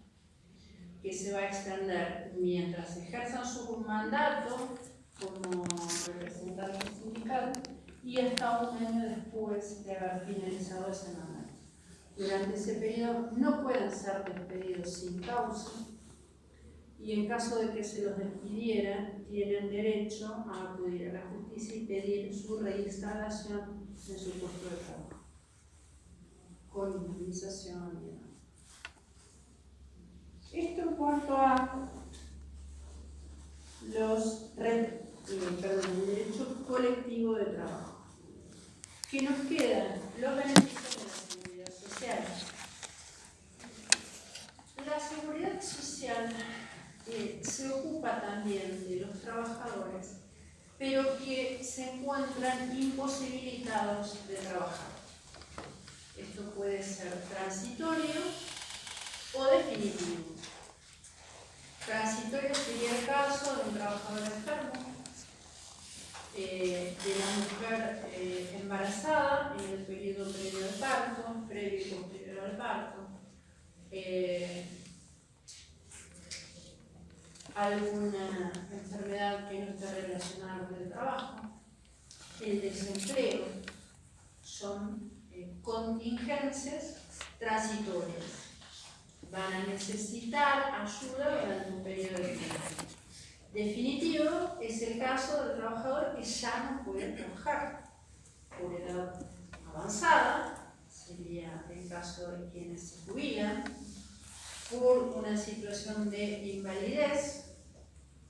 que se va a extender mientras ejerzan su mandato como representante sindical y hasta un año después de haber finalizado ese mandato. Durante ese periodo no pueden ser despedidos sin causa y en caso de que se los despidiera, tienen derecho a acudir a la justicia y pedir su reinstalación en su puesto de trabajo, con indemnización y demás. Esto en cuanto a el derecho colectivo de trabajo. ¿Qué nos quedan? Los beneficios de la seguridad social. La seguridad social se ocupa también de los trabajadores, pero que se encuentran imposibilitados de trabajar. Esto puede ser transitorio o definitivo. Transitorio sería el caso de un trabajador enfermo, de la mujer embarazada en el periodo previo al parto, previo y posterior al parto, alguna enfermedad que no esté relacionada con el trabajo, el desempleo, son contingencias transitorias. Van a necesitar ayuda durante un periodo de tiempo. Definitivo es el caso del trabajador que ya no puede trabajar por edad avanzada, sería el caso de quienes se jubilan, por una situación de invalidez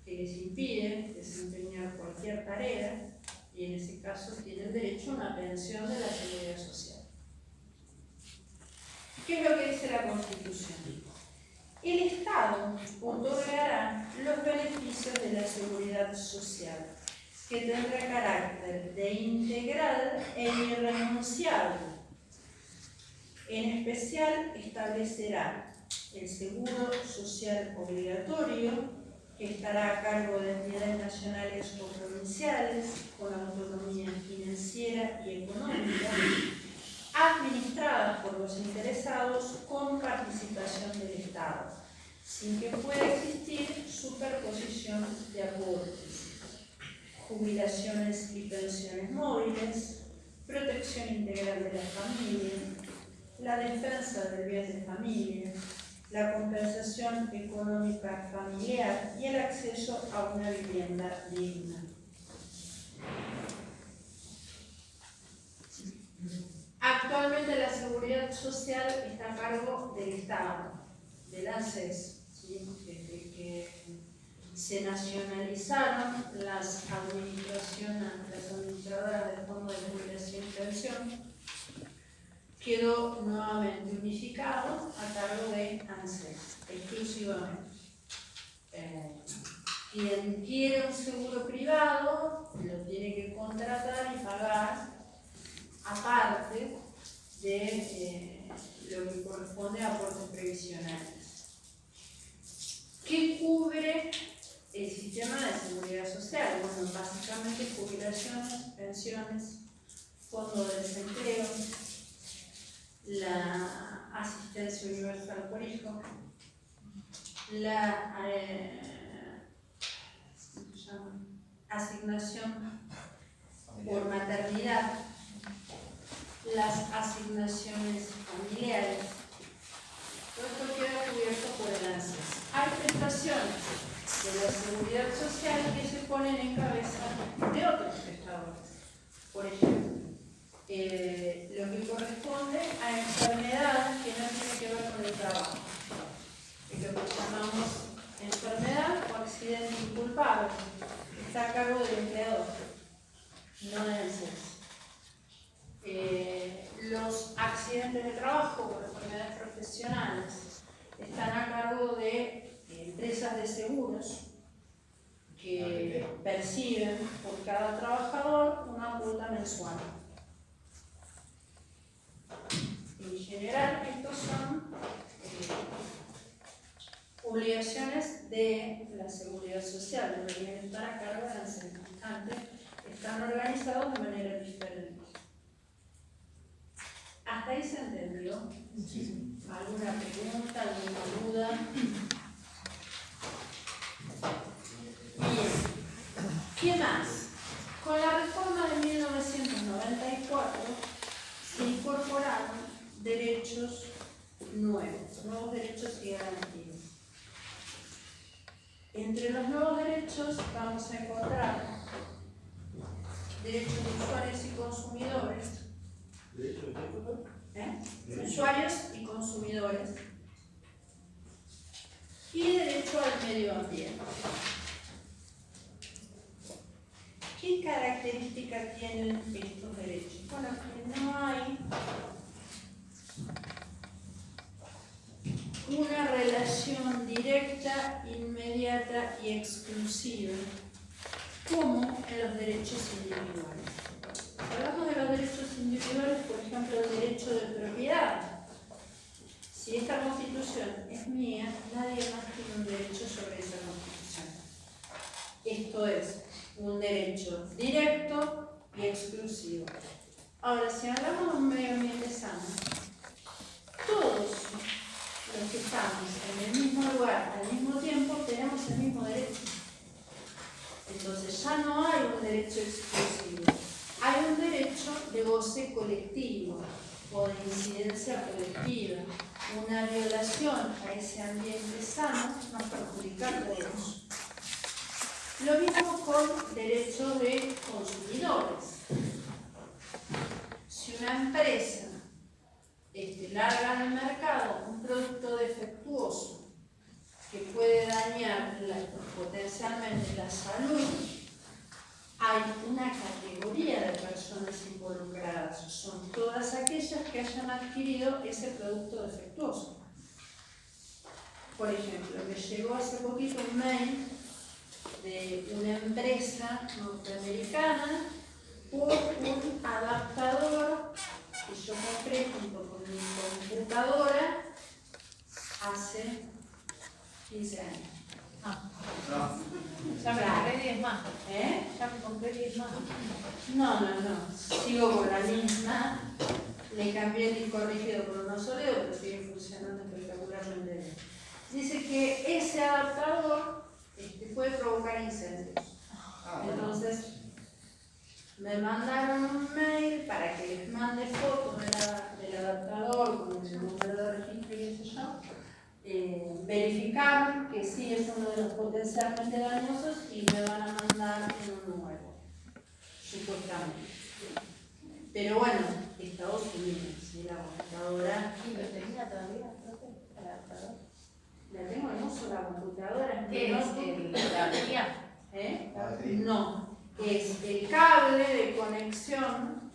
que les impide desempeñar cualquier tarea y en ese caso tienen derecho a una pensión de la Seguridad Social. ¿Qué es lo que dice la Constitución? El Estado otorgará los beneficios de la seguridad social, que tendrá carácter de integral e irrenunciable. En especial establecerá el seguro social obligatorio, que estará a cargo de entidades nacionales o provinciales con autonomía financiera y económica, administradas por los interesados con participación del Estado, sin que pueda existir superposición de aportes, jubilaciones y pensiones móviles, protección integral de la familia, la defensa del bien de familia, la compensación económica familiar y el acceso a una vivienda digna. Actualmente la seguridad social está a cargo del Estado, del ANSES, ¿sí? Desde que se nacionalizaron las administradoras del Fondo de Jubilación y Pensión, quedó nuevamente unificado a cargo de ANSES, exclusivamente. Quien quiere un seguro privado lo tiene que contratar y pagar aparte de lo que corresponde a aportes previsionales. ¿Qué cubre el sistema de seguridad social? Bueno, básicamente jubilaciones, pensiones, fondo de desempleo, la asistencia universal por hijo, la asignación por maternidad, las asignaciones familiares. Todo esto queda cubierto por el ANSES. Hay prestaciones de la seguridad social que se ponen en cabeza de otros prestadores. Por ejemplo, lo que corresponde a enfermedades que no tienen que ver con el trabajo. Es lo que llamamos enfermedad o accidente inculpable. Está a cargo del empleador, no del ANSES. Los accidentes de trabajo o enfermedades profesionales están a cargo de empresas de seguros que perciben por cada trabajador una cuota mensual. En general, estos son obligaciones de la seguridad social, deberían estar a cargo de la representante, están organizados de manera diferente. ¿Hasta ahí se entendió? Sí. ¿Alguna pregunta, alguna duda? Bien. ¿Qué más? Con la reforma de 1994 se incorporaron derechos nuevos derechos y garantías. Entre los nuevos derechos vamos a encontrar derechos de usuarios y consumidores. Usuarios y consumidores. Y derecho al medio ambiente. ¿Qué características tienen estos derechos? Bueno, que no hay una relación directa, inmediata y exclusiva, como en los derechos individuales. Hablamos de los derechos individuales, por ejemplo, el derecho de propiedad. Si esta Constitución es mía, nadie más tiene un derecho sobre esa Constitución. Esto es un derecho directo y exclusivo. Ahora, si hablamos de un medio ambiente sano, todos los que estamos en el mismo lugar al mismo tiempo tenemos el mismo derecho. Entonces ya no hay un derecho exclusivo, hay un derecho de goce colectivo o de incidencia colectiva. Una violación a ese ambiente sano nos perjudica a todos. Lo mismo con derechos de consumidores. Si una empresa larga al mercado un producto defectuoso que puede dañar potencialmente la salud, hay una categoría de personas involucradas. Son todas aquellas que hayan adquirido ese producto defectuoso. Por ejemplo, me llegó hace poquito un mail de una empresa norteamericana por un adaptador que yo compré junto con mi computadora hace 15 años. Ya me compré 10 más. ¿Eh? Ya me compré 10 más. No. Sigo con la misma. Le cambié el disco rígido por uno sólido, pero sigue funcionando espectacularmente bien. Dice que ese adaptador puede provocar incendios. Entonces, me mandaron un mail para que les mande fotos del adaptador con el número de registro y qué sé yo. Verificar que sí es uno de los potencialmente dañosos y me van a mandar uno nuevo, supuestamente. Pero bueno, Estados Unidos, ¿sí? La computadora. ¿Y lo tenía todavía, profe? ¿El adaptador? La tengo en uso, la computadora. ¿Qué es? ¿La batería? No, es el cable de conexión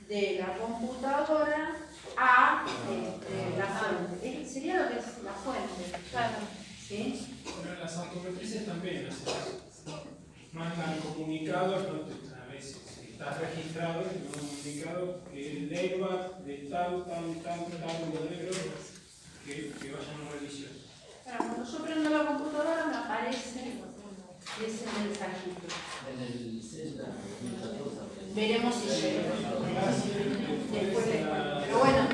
de la computadora a la fuente. Sería lo que es la fuente. Claro. ¿Sí? Pero las automotrices también hacen eso. Mandan comunicados, a veces está registrado en un comunicado que el airbag de tal modelo que vayan a revisión. Cuando yo prendo la computadora me aparece ese mensajito. En el Zelda, Veremos si llega. Después les cuento. Pero bueno,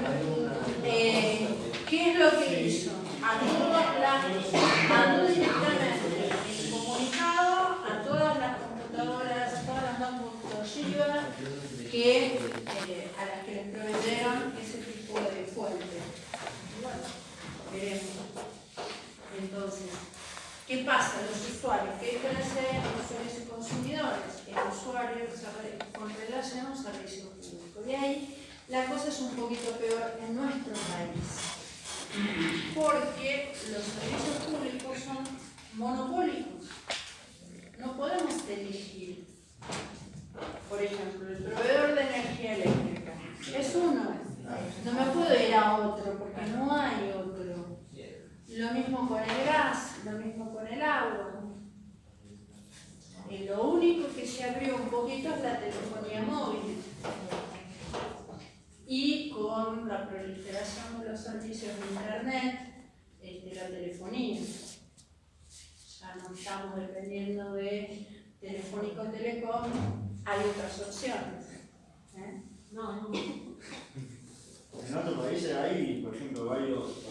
¿qué es lo que hizo? Mandó directamente el comunicado a todas las computadoras, todas las notebooks Toshiba a las que les proveyeron ese tipo de fuente. Bueno, veremos. Entonces, ¿qué pasa? Los usuarios, ¿qué diferencia hay entre usuarios y consumidores? El usuario con relación a un servicio público. De ahí, la cosa es un poquito peor en nuestro país. Porque los servicios públicos son monopólicos. No podemos elegir. Por ejemplo, el proveedor de energía eléctrica es uno. No me puedo ir a otro porque no hay otro. Lo mismo con el gas, lo mismo con el agua. Lo único que se abrió un poquito es la telefonía móvil. Y con la proliferación de los servicios de internet, la telefonía. Ya no estamos dependiendo de Telefónico Telecom, hay otras opciones. No. En otros países hay, por ejemplo, varios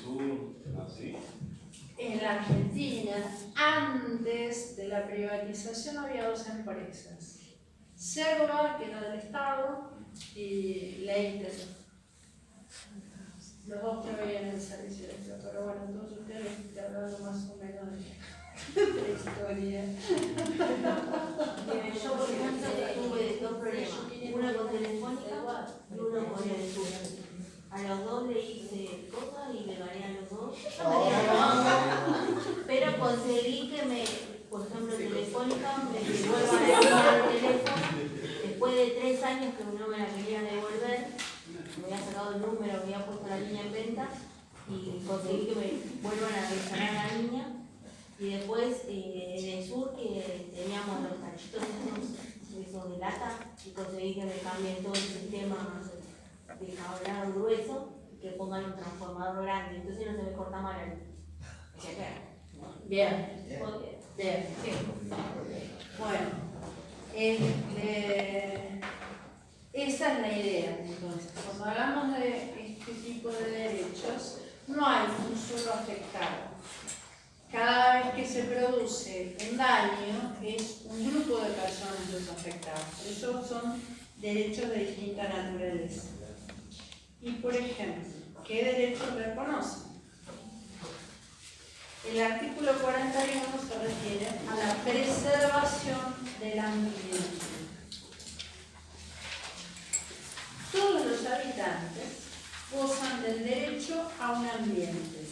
sur, así. En la Argentina, antes de la privatización, había dos empresas. Serva, que era del Estado, y Leitel. Los dos proveían el servicio eléctrico, pero bueno, entonces ustedes están hablando más o menos de historia. Yo, por ejemplo, tuve dos problemas, uno con Telefónica y uno con el Sur. A los dos le hice cosas y me gané a los dos. Pero conseguí que por ejemplo, Telefónica me devuelva la línea del teléfono. Después de 3 años que no me la querían devolver, me había sacado el número, me había puesto la línea en venta y conseguí que me vuelvan a regalar la línea. Y después en el Sur que teníamos los tachitos esos de lata y conseguí que me cambien todo el sistema de cableado grueso y que pongan un transformador grande, entonces no se me corta mal la luz. Bien. Bien. Bueno, esa es la idea. Entonces, cuando hablamos de este tipo de derechos, no hay un solo afectado. Cada vez que se produce un daño, es un grupo de personas los afectados. Por eso son derechos de distinta naturaleza. Y por ejemplo, ¿qué derechos reconocen? El artículo 41 se refiere a la preservación del ambiente. Todos los habitantes gozan del derecho a un ambiente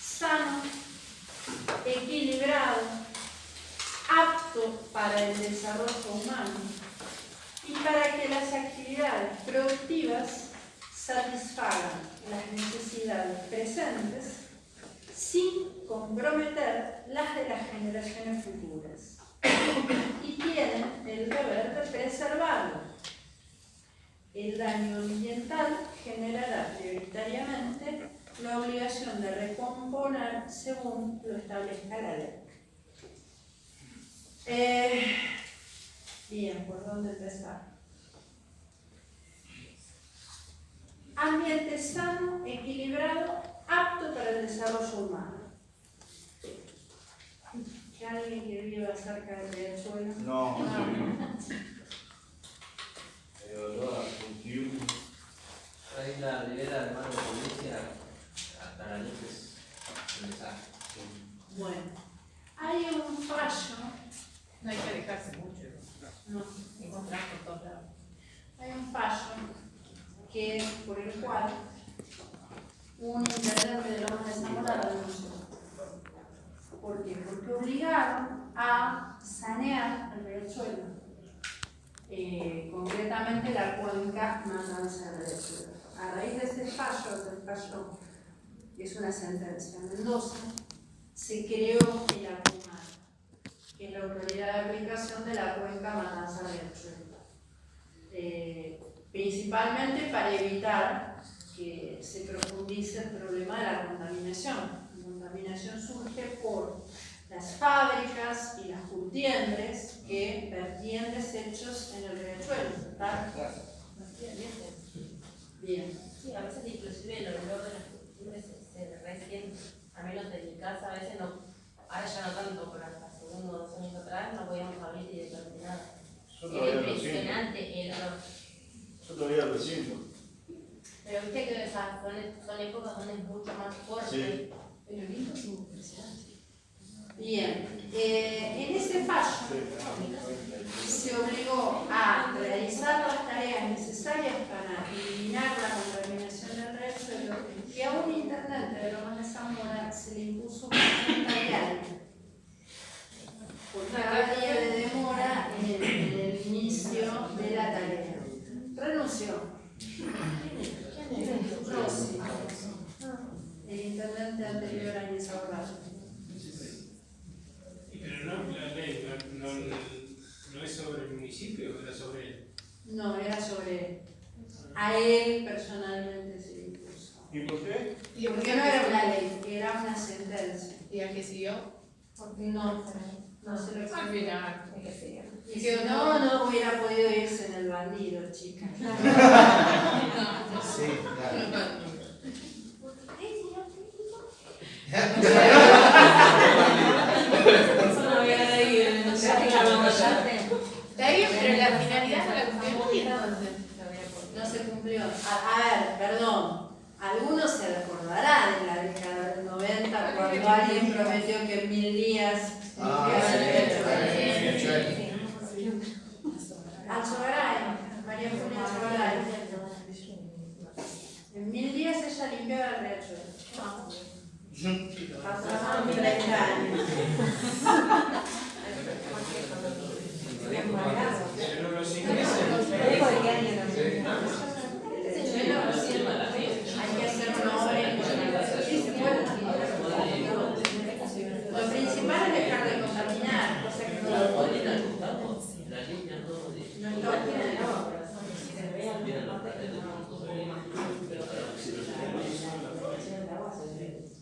sano, equilibrado, apto para el desarrollo humano y para que las actividades productivas satisfagan las necesidades presentes sin comprometer las de las generaciones futuras. Y tienen el deber de preservarlo. El daño ambiental generará prioritariamente la obligación de recomponer según lo establezca la ley. Bien, ¿por dónde empezar? Ambiente sano, equilibrado, apto para el desarrollo humano. ¿Que alguien que viva cerca del riachuelo? No. Ahí la ribera de Mano de Provincia, hasta la noche es un desastre. Bueno, hay un fallo, No hay que dejarse mucho. no, Encontrar por todos lados. hay un fallo por el cual un intendente de Lomas de Zamora renunció. ¿Por qué? Porque obligaron a sanear el riachuelo, concretamente la cuenca Matanza del Riachuelo. A raíz de ese fallo, que es una sentencia en Mendoza, se creó el ACUMAR, que es la autoridad de aplicación de la cuenca Matanza del Riachuelo. Principalmente para evitar que se profundice el problema de la contaminación. La contaminación surge por las fábricas y las curtiembres que vertían desechos en el riachuelo, ¿verdad? Bien. Sí, a veces inclusive el olor de las costumbres se resiente, al menos en mi casa, a veces no, ahora ya no tanto, pero hasta hace 1 o 2 años atrás no podíamos abrir y determinar. Era impresionante el olor. Yo todavía lo siento. Pero viste que esas son épocas donde es mucho más fuerte. Sí. Pero lindo es impresionante. Bien, en ese fallo se obligó a realizar las tareas necesarias para eliminar la contaminación del riachuelo y a un intendente de Lomas de Zamora se le impuso una multa diaria por cada día de demora en el inicio de la tarea. Renunció. Rossi, el intendente anterior a Inés Ahorrado. Pero no, la ley no es sobre el municipio, era sobre él. No, era sobre él. A él personalmente se le impuso. ¿Y por qué? Porque no era una ley, era una sentencia. ¿Y al que siguió? No se lo Ah, explico. mira, el que sigue. Y si no hubiera podido irse en el bandido, chica. Sí, claro. Eso no había reído, no sé qué está bien, pero la finalidad no la cumplimos bien entonces. No se cumplió. A ver, perdón. Algunos se recordará de la década del 90 cuando alguien prometió que en 1000 días limpiaba el riachuelo. Alzogaray, María Julia Alzogaray. En 1000 días ella limpiaba el riachuelo. Pasaron 30 años. Pero los ingleses. Hay que hacer una obra en sí, se puede. Lo principal es dejar de contaminar, cosa que no lo puede. No está bien, no.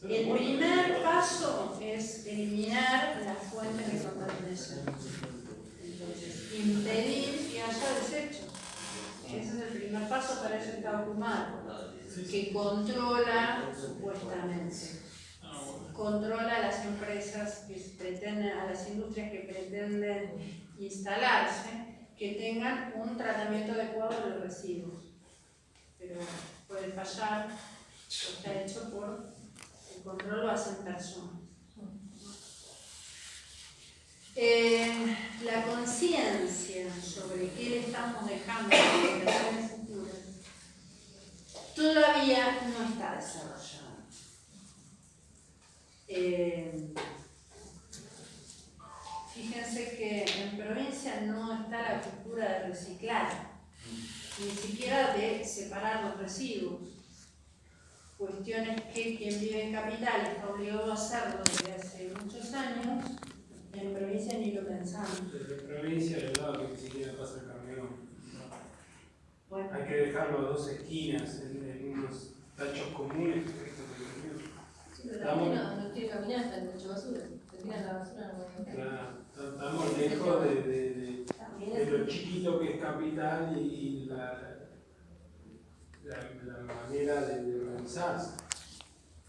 El primer paso es eliminar las fuentes de contaminación. Entonces, impedir que haya desechos. Ese es el primer paso, para eso está ocupado, que controla supuestamente. Controla a las empresas que pretenden, a las industrias que pretenden instalarse, que tengan un tratamiento adecuado de los residuos. Pero puede fallar, está hecho por el control, lo hacen personas. La conciencia sobre qué le estamos dejando a las generaciones futuras todavía no está desarrollada. Fíjense que en provincia no está la cultura de reciclar, ni siquiera de separar los residuos. Cuestiones que quien vive en capital está obligado a hacerlo desde hace muchos años, en provincia ni lo pensamos. Desde provincia del lado que ni siquiera pasa el camión. Bueno, Hay que dejarlo a 2 esquinas en unos tachos comunes. Estamos- no quiere caminar hasta el tacho de basura. Te tiran la basura, no Claro, estamos lejos de lo chiquito que es capital y la manera de organizarse.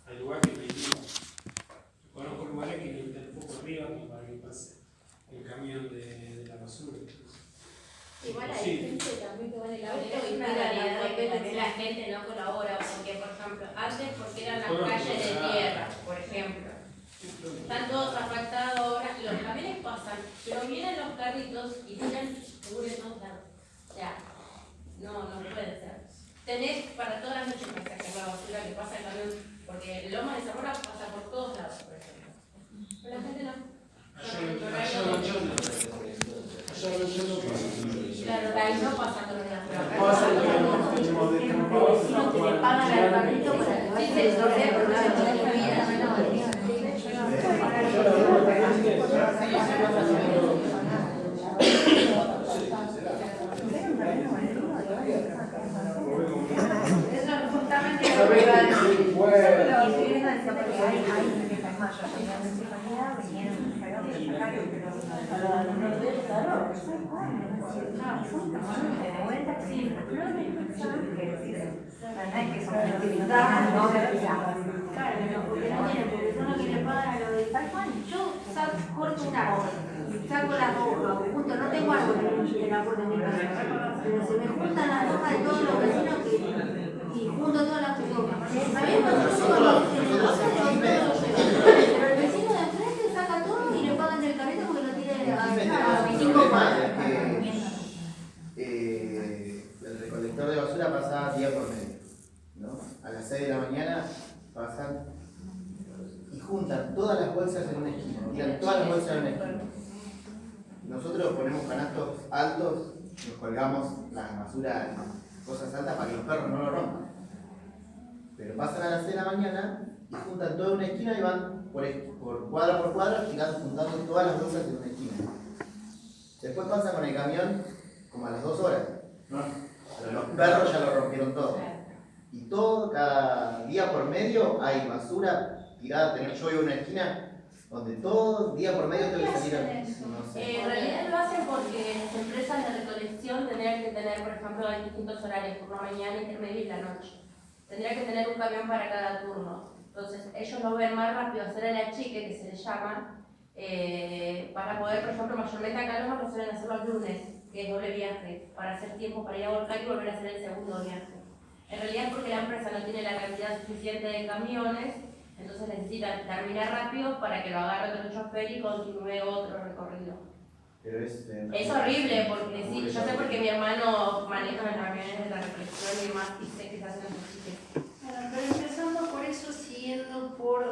Hay lugares que limpian. Yo conozco lugares que limpian un poco arriba para que pase el camión de la basura. Igual hay Sí. gente también que va en el Pero auto es y una mira realidad de que la también la gente no colabora, porque por ejemplo, antes porque eran las Bueno, calles de claro. tierra, por ejemplo. Están todos afectados ahora, los camiones pasan, pero vienen los carritos y tiran seguro de todos lados. O sea, no puede ser. Tenés para todas las noches para sacar la basura que pasa el camión, porque el Loma de Zamora pasa por todos lados, por ejemplo. Pero la gente no. Claro, ahí no pasa con las Pasa el camión, tenemos descampados, vecinos que le pagan al carrito para que vaya Sí, el sí, doble sí, por una sí, Eso es justamente lo que iba a decir. Yo corto un árbol, saco las hojas, junto, no tengo árboles en la puerta de mi casa, pero se me juntan las hojas de todos los vecinos y junto todas las hojas. A mí me pasó pero el vecino de enfrente saca todo y le pagan el carrito porque lo tiene a 25 cuadras. El recolector de basura pasa día por medio, ¿no? A las 6 de la mañana pasan y juntan todas las bolsas en una esquina, tiran todas las bolsas en una esquina. Nosotros ponemos canastos altos, nos colgamos las basuras, cosas altas para que los perros no lo rompan. Pero pasan a las 6 de la mañana y juntan toda una esquina y van por cuadra, juntando todas las bolsas en una esquina. Después pasa con el camión como a las 2 horas, ¿no? Pero los perros ya lo rompieron todo. Y todo, cada día por medio hay basura tirada. Yo vivo en una esquina donde todo día por medio tengo que salir a... No sé. En realidad lo hacen porque las empresas de recolección tendrían que tener, por ejemplo, en distintos horarios, por la mañana, intermedio y la noche. Tendría que tener un camión para cada turno. Entonces, ellos lo ven más rápido hacer el achique, que se le llama, para poder, por ejemplo, mayormente acá lo suelen hacer los lunes, que es doble viaje, para hacer tiempo para ir a volcar y volver a hacer el segundo viaje. En realidad es porque la empresa no tiene la cantidad suficiente de camiones, entonces necesitan terminar rápido para que lo agarre otro chofer y continúe otro recorrido. Pero es horrible porque sí, yo sé porque mi hermano maneja los camiones de la recolección y demás y sé que se hacen los chiques. Bueno, pero empezando por eso, siguiendo por...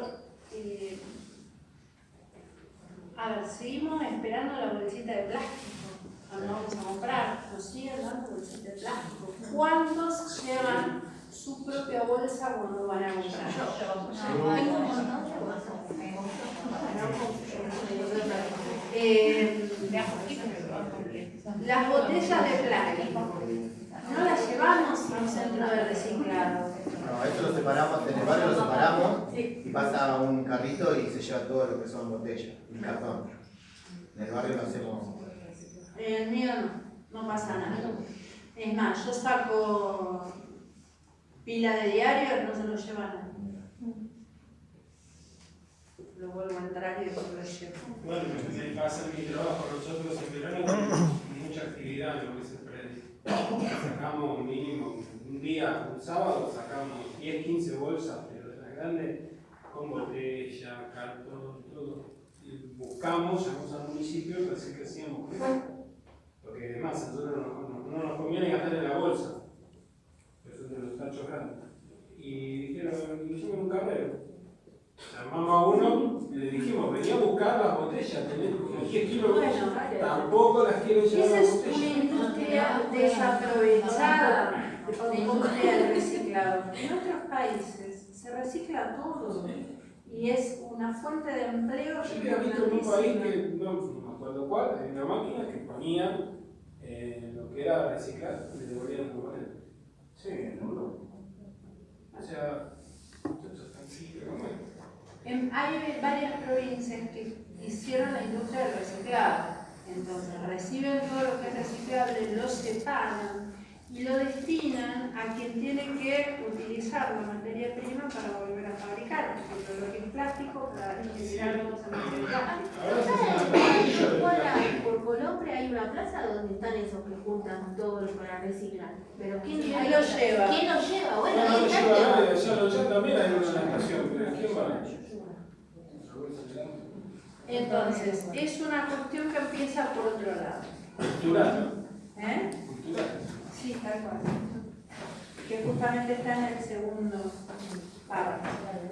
a ver, seguimos esperando la bolsita de plástico. Cuando vamos a comprar, nos siguen dando bolsita de plástico. ¿Cuántos llevan su propia bolsa cuando van a comprar? Tengo un montón de bolsas. Las botellas de plástico, no las llevamos a un centro de reciclado. No, esto lo separamos, en el barrio lo separamos y pasa un carrito y se lleva todo lo que son botellas y cartón. En el barrio lo hacemos. En el mío no pasa nada. Es más, yo saco pila de diario, no se lo llevan. Lo vuelvo a entrar y después lo llevo. Bueno, me pasa en mi trabajo, nosotros en verano tenemos mucha actividad en lo que es el predio. Sacamos mínimo, un día, un sábado, sacamos 10, 15 bolsas, pero de las grandes, con botella, cartón, todo. Y buscamos, llamamos al municipio para decir que hacíamos con eso. Porque además a nosotros no nos conviene gastar en la bolsa, eso es de los tachos grandes. Y dijeron, hicimos un carrero. Llamamos a uno y le dijimos, venía a buscar las botellas, tenés 10 kilos, Bueno, tampoco las quiero llevar esa las es una botellas. industria desaprovechada de industria del reciclado. En otros países se recicla todo y es una fuente de empleo Yo había visto en un país grandísima. que, no me acuerdo cuál, hay una máquina que ponía lo que era reciclar y le devolvían el componente. Sí, en Europa. O sea, esto es tan simple como es. Hay varias provincias que hicieron la industria del reciclado. Entonces reciben todo lo que es reciclable, lo separan y lo destinan a quien tiene que utilizar la materia prima para volver a fabricar. Por ejemplo, lo que es plástico, para generar cosas de plástico. Por Colombre hay una plaza donde están esos que juntan todo para reciclar. Pero ¿quién lo lleva? ¿Quién lo lleva? Bueno, No, ahí lo está el lleva tema. nadie, ya lo lleva también hay una estación, pero ¿quién va? Entonces, es una cuestión que empieza por otro lado. Cultural, ¿Eh? ¿no? Cultural. Sí, tal cual. Que justamente está en el segundo párrafo.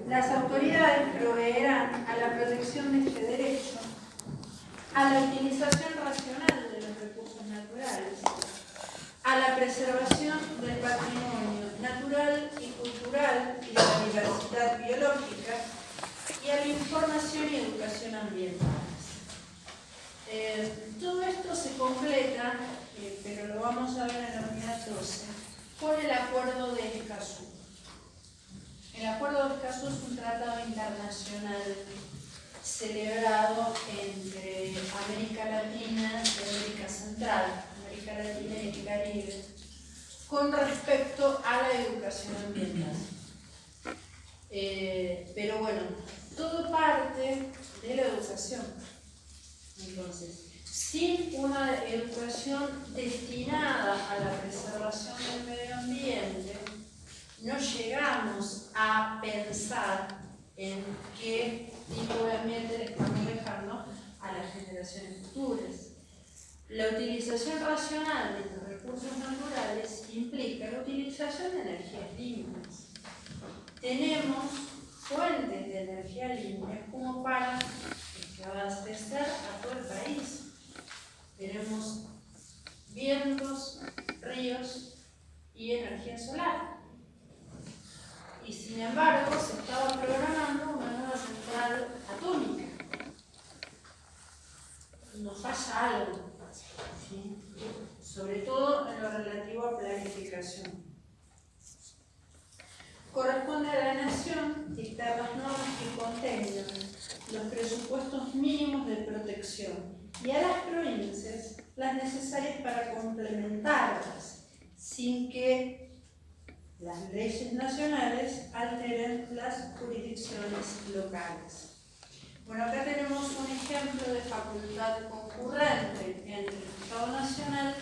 Las autoridades proveerán a la protección de este derecho, a la utilización racional de los recursos naturales, a la preservación del patrimonio natural y cultural y de la diversidad biológica, y a la información y educación ambientales. Todo esto se completa, pero lo vamos a ver en la unidad 12, por el Acuerdo de Escazú. El Acuerdo de Escazú es un tratado internacional celebrado entre América Latina y América Central, América Latina y el Caribe, con respecto a la educación ambiental. Pero bueno, todo parte de la educación. Entonces, sin una educación destinada a la preservación del medio ambiente, no llegamos a pensar en qué tipo de ambiente le estamos dejando a las generaciones futuras. La utilización racional de los recursos naturales implica la utilización de energías limpias. Tenemos fuentes de energía limpia como para abastecer a todo el país. Tenemos vientos, ríos y energía solar. Y sin embargo se estaba programando una nueva central atómica. Nos falla algo, ¿sí? Sobre todo en lo relativo a planificación. Corresponde a la Nación dictar las normas que contengan los presupuestos mínimos de protección y a las provincias las necesarias para complementarlas, sin que las leyes nacionales alteren las jurisdicciones locales. Bueno, acá tenemos un ejemplo de facultad concurrente entre el Estado Nacional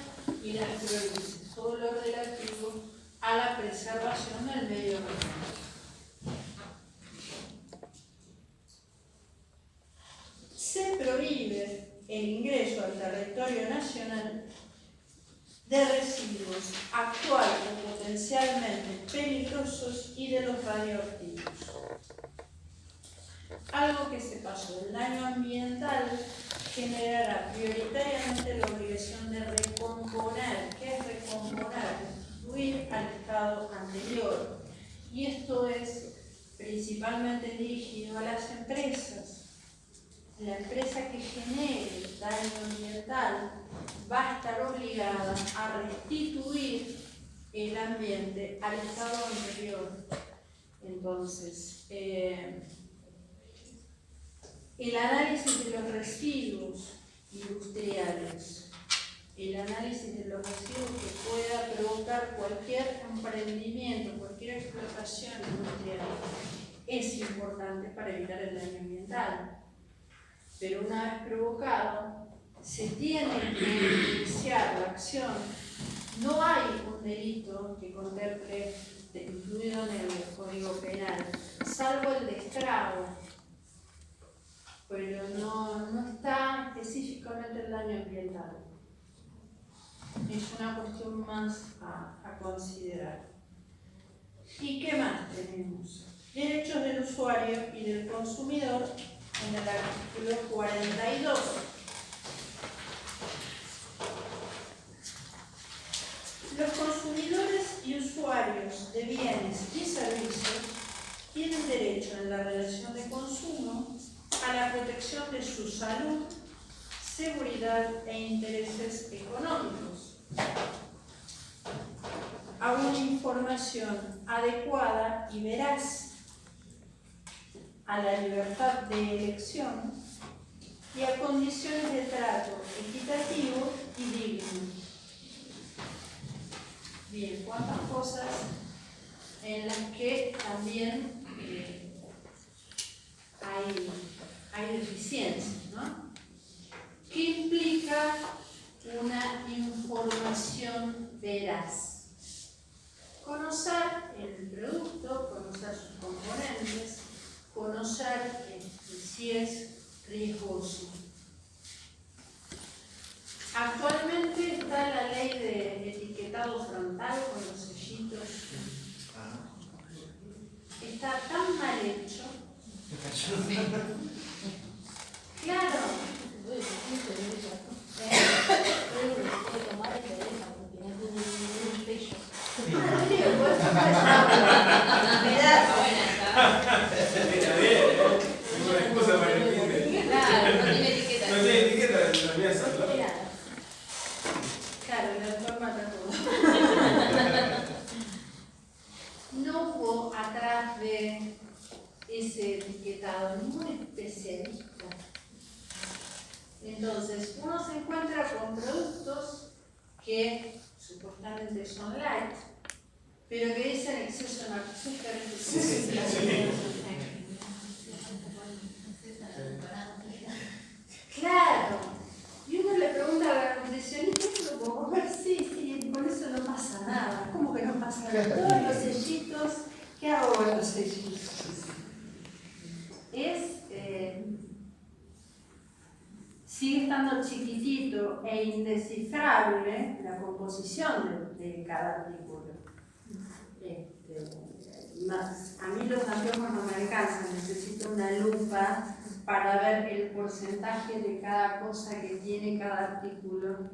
y las provincias, todo lo relativo a la preservación del medio ambiente. Se prohíbe el ingreso al territorio nacional de residuos actual o potencialmente peligrosos y de los radioactivos. Algo que se pasó del daño ambiental generará prioritariamente la obligación de recomponer. ¿Qué es recomponer? Restituir al estado anterior. Y esto es principalmente dirigido a las empresas. La empresa que genere daño ambiental va a estar obligada a restituir el ambiente al estado anterior. Entonces, el análisis de los residuos industriales, el análisis de los residuos que pueda provocar cualquier emprendimiento, cualquier explotación industrial, es importante para evitar el daño ambiental. Pero una vez provocado, se tiene que iniciar la acción. No hay un delito que contemple, incluido en el Código Penal, salvo el de estrago, pero no está específicamente el daño ambiental. Es una cuestión más a considerar. ¿Y qué más tenemos? Derechos del usuario y del consumidor en el artículo 42. Los consumidores y usuarios de bienes y servicios tienen derecho en la relación de consumo a la protección de su salud, seguridad e intereses económicos, a una información adecuada y veraz, a la libertad de elección y a condiciones de trato equitativo y digno. Bien, cuántas cosas en las que también hay deficiencias, ¿no? ¿Qué implica una información veraz? Conocer el producto, conocer sus componentes, conocer si es riesgoso. Actualmente está la ley de etiquetado frontal con los sellitos. Está tan mal hecho. Claro. Claro, el doctor mata todo. No hubo atrás de ese etiquetado ningún especialista. Entonces, uno se encuentra con productos que supuestamente son light, pero que dicen exceso en azúcar. Claro. Y uno le pregunta a la nutricionista, ¿lo puedo comer? Sí, con eso no pasa nada. ¿Cómo que no pasa nada? Todos los sellitos, ¿qué hago con los sellitos? Sigue estando chiquitito e indescifrable la composición de cada artículo. A mí los anteojos no me alcanzan, necesito una lupa para ver el porcentaje de cada cosa que tiene cada artículo.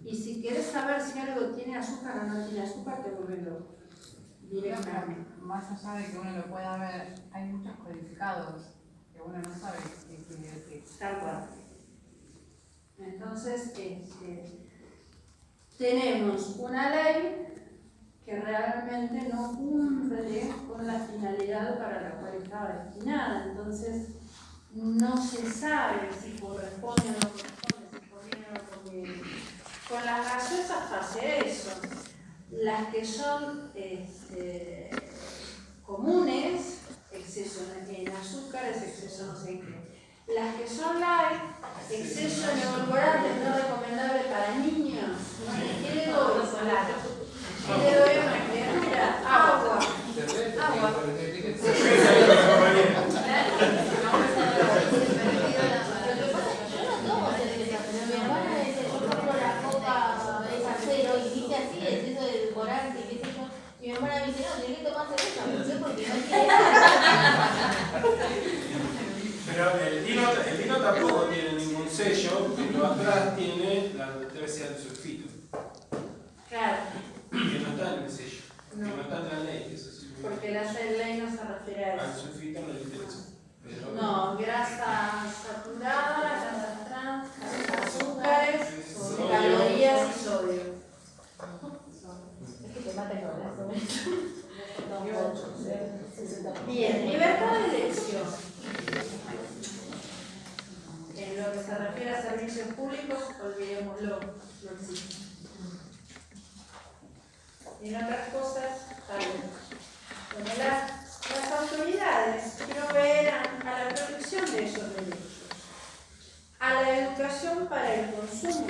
Y si quieres saber si algo tiene azúcar o no tiene azúcar, te vuelve loco. Directamente. Más allá de que uno lo pueda ver, hay muchos codificados que uno no sabe qué quiere decir. Tal cual. Entonces, tenemos una ley que realmente no cumple con la finalidad para la cual estaba destinada. Entonces, no se sabe si corresponde o no corresponde, si conviene o no conviene. Con las gaseosas hace eso. Las que son comunes, exceso en azúcares, exceso no sé qué. Las que son light, exceso en edulcorantes no recomendable para niños. ¿Qué le doy? ¿Qué le doy a una criatura? Agua. Agua. Mi hermana me dice, no, tenés que tomar cerveza, no sé por qué no quiere. Pero el vino tampoco tiene ningún sello, pero atrás tiene la debe ser el sulfito. Claro. Que no está en el sello, No. que no está en la ley, eso sí. Porque la ley no se refiere a Al eso. sulfito no le interesa. Pero No, grasa saturada, grasas trans, azúcares, calorías y sodio. Es que te mata el corazón. Bien, libertad de elección. En lo que se refiere a servicios públicos, olvidémoslo, no existe. En otras cosas, tal vez. Bueno, las autoridades proveerán a la protección de esos derechos, a la educación para el consumo,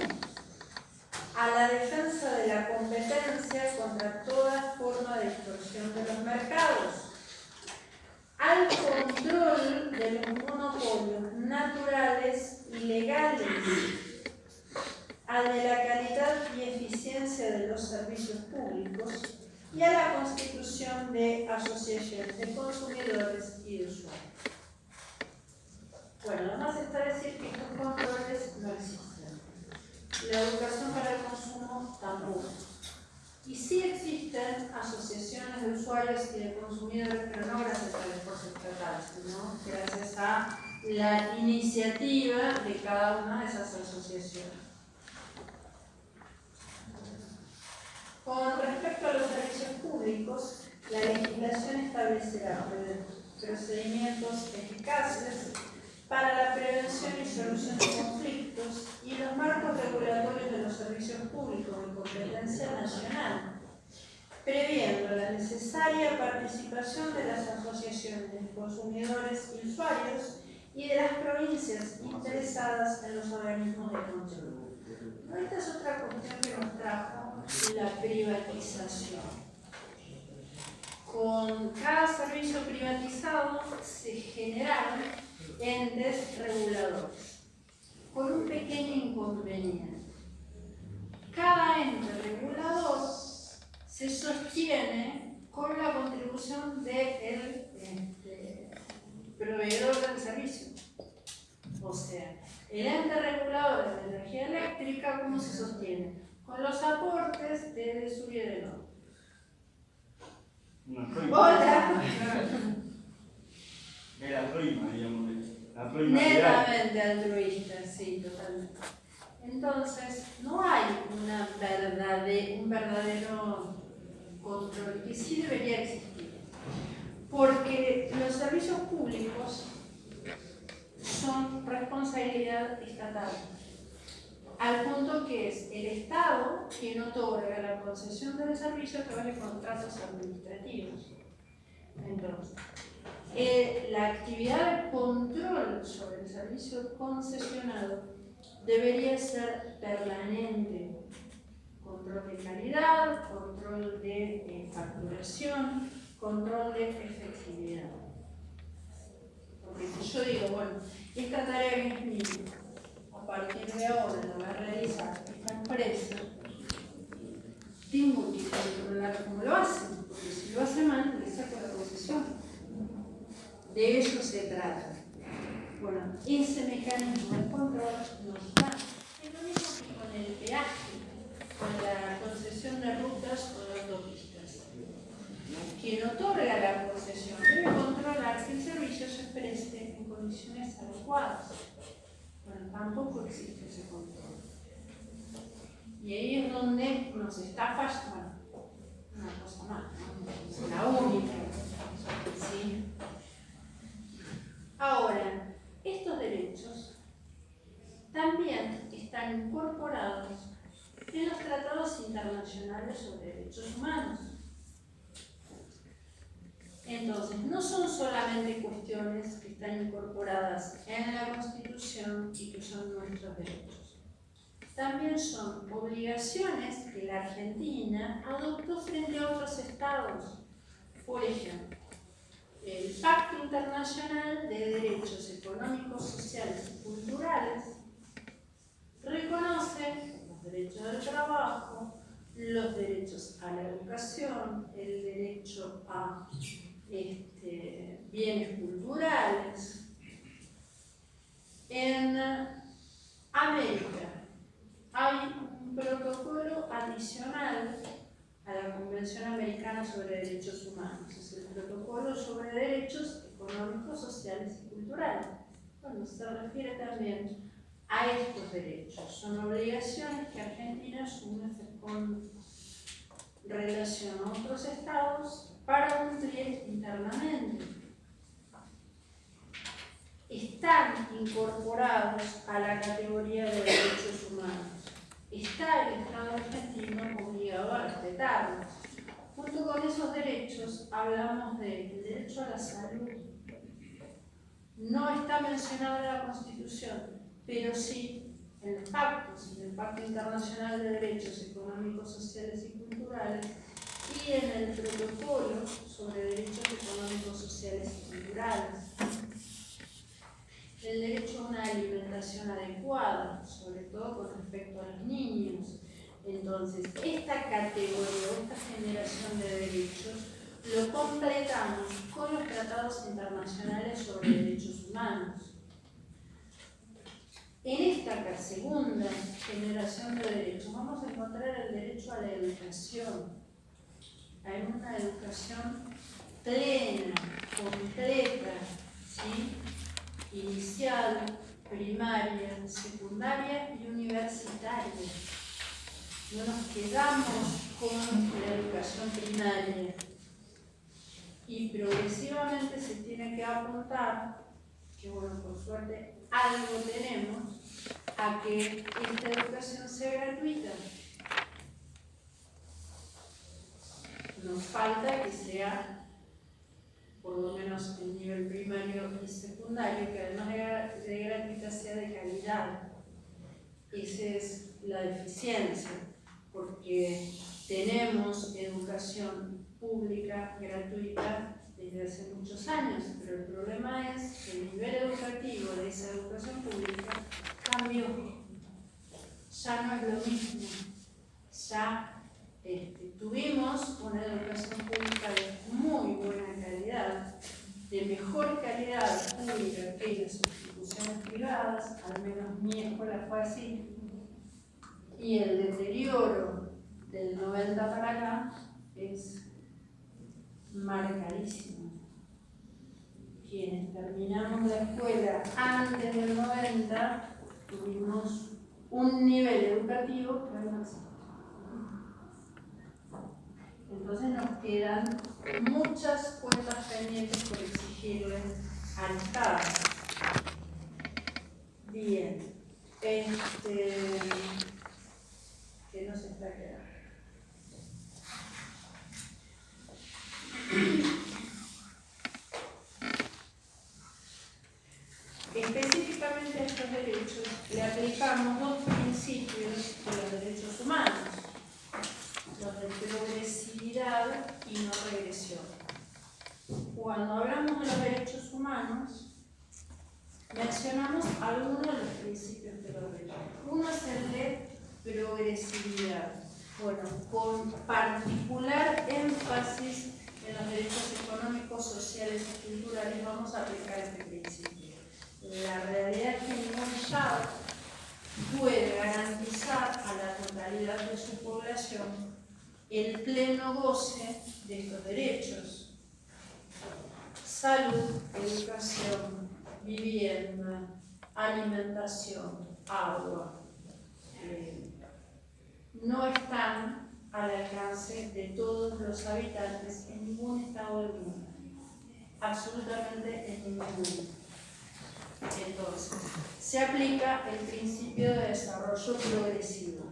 a la defensa de la competencia contra toda forma de extorsión de los mercados, al control de los monopolios naturales y legales, al de la calidad y eficiencia de los servicios públicos y a la constitución de asociaciones de consumidores y de usuarios. Bueno, además está decir que estos controles no existen. La educación para el consumo tampoco. Y sí existen asociaciones de usuarios y de consumidores, pero no gracias al esfuerzo estatal, sino gracias a la iniciativa de cada una de esas asociaciones. Con respecto a los servicios públicos, la legislación establecerá procedimientos eficaces para la prevención y solución de conflictos y los marcos regulatorios de los servicios públicos de competencia nacional, previendo la necesaria participación de las asociaciones de consumidores y usuarios y de las provincias interesadas en los organismos de control. Esta es otra cuestión que nos trajo la privatización. Con cada servicio privatizado se generaron entes reguladores, con un pequeño inconveniente. Cada ente regulador se sostiene con la contribución del proveedor del servicio. O sea, el ente regulador de la energía eléctrica, ¿cómo se sostiene? Con los aportes de Sur y de Norte. Hola. Era prima, digamos. La prima Netamente altruista, sí, totalmente. Entonces, no hay un verdadero control, que sí debería existir. Porque los servicios públicos son responsabilidad estatal, al punto que es el Estado quien otorga la concesión del servicio a través de contratos administrativos. Entonces, la actividad de control sobre el servicio concesionado debería ser permanente. Control de calidad, control de facturación, control de efectividad. Porque si yo digo, bueno, esta tarea que es mía, a partir de ahora la va a realizar esta empresa, tengo que controlar cómo lo hacen, porque si lo hace mal, le saco la concesión. De eso se trata. Bueno, ese mecanismo de control nos da. Es lo mismo que con el peaje, con la concesión de rutas o de autopistas. Quien otorga la concesión debe controlar que el servicio se preste en condiciones adecuadas. Bueno, tampoco existe ese control. Y ahí es donde nos está fallando. Bueno, una cosa más, ¿no? Es la única. ¿Sí? Ahora, estos derechos también están incorporados en los tratados internacionales sobre derechos humanos. Entonces, no son solamente cuestiones que están incorporadas en la Constitución y que son nuestros derechos. También son obligaciones que la Argentina adoptó frente a otros estados. Por ejemplo, el Pacto Internacional de Derechos Económicos, Sociales y Culturales reconoce los derechos del trabajo, los derechos a la educación, el derecho a bienes culturales. En América hay un protocolo adicional a la Convención Americana sobre Derechos Humanos. Es el protocolo sobre derechos económicos, sociales y culturales. Bueno, se refiere también a estos derechos. Son obligaciones que Argentina asume con relación a otros estados para cumplir internamente. Están incorporados a la categoría de derechos humanos. Está el Estado argentino obligado a respetarlos. Junto con esos derechos hablamos del derecho a la salud. No está mencionado en la Constitución, pero sí en los pactos, en el Pacto Internacional de Derechos Económicos, Sociales y Culturales y en el Protocolo sobre Derechos Económicos, Sociales y Culturales. El derecho a una alimentación adecuada, sobre todo con respecto a los niños. Entonces, esta categoría, esta generación de derechos, lo completamos con los tratados internacionales sobre derechos humanos. En esta segunda generación de derechos vamos a encontrar el derecho a la educación, a una educación plena, completa, ¿sí? Inicial, primaria, secundaria y universitaria. No nos quedamos con la educación primaria y progresivamente se tiene que apuntar que bueno, por suerte algo tenemos, a que esta educación sea gratuita. Nos falta que sea, por lo menos en nivel primario y secundario, que además de gratuita sea de calidad. Esa es la deficiencia, porque tenemos educación pública gratuita desde hace muchos años, pero el problema es que el nivel educativo de esa educación pública cambió. Ya no es lo mismo. Ya tuvimos una educación pública de muy buena calidad, de mejor calidad pública que las instituciones privadas, al menos mi escuela fue así, y el deterioro del 90 para acá es marcadísimo. Quienes terminamos la escuela antes del 90 tuvimos un nivel educativo que no existe. Entonces nos quedan muchas cuentas pendientes por exigirle al Estado. Bien, ¿qué nos está quedando? Específicamente a estos derechos le aplicamos dos principios de los derechos humanos, los de progresividad y no regresión. Cuando hablamos de los derechos humanos, mencionamos algunos de los principios de los derechos. Uno es el de progresividad, bueno, con particular énfasis en los derechos económicos, sociales y culturales vamos a aplicar este principio. La realidad es que ningún Estado puede garantizar a la totalidad de su población el pleno goce de estos derechos. Salud, educación, vivienda, alimentación, agua, no están al alcance de todos los habitantes en ningún estado del mundo, absolutamente en ninguno. Entonces, se aplica el principio de desarrollo progresivo.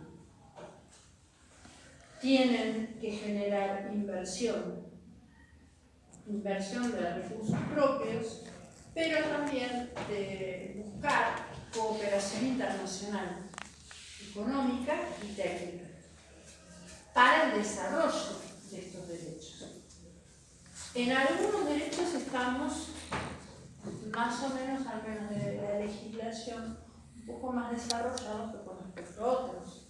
Tienen que generar inversión de recursos propios, pero también de buscar cooperación internacional, económica y técnica, para el desarrollo de estos derechos. En algunos derechos estamos más o menos, al menos de la legislación, un poco más desarrollados que con respecto a otros.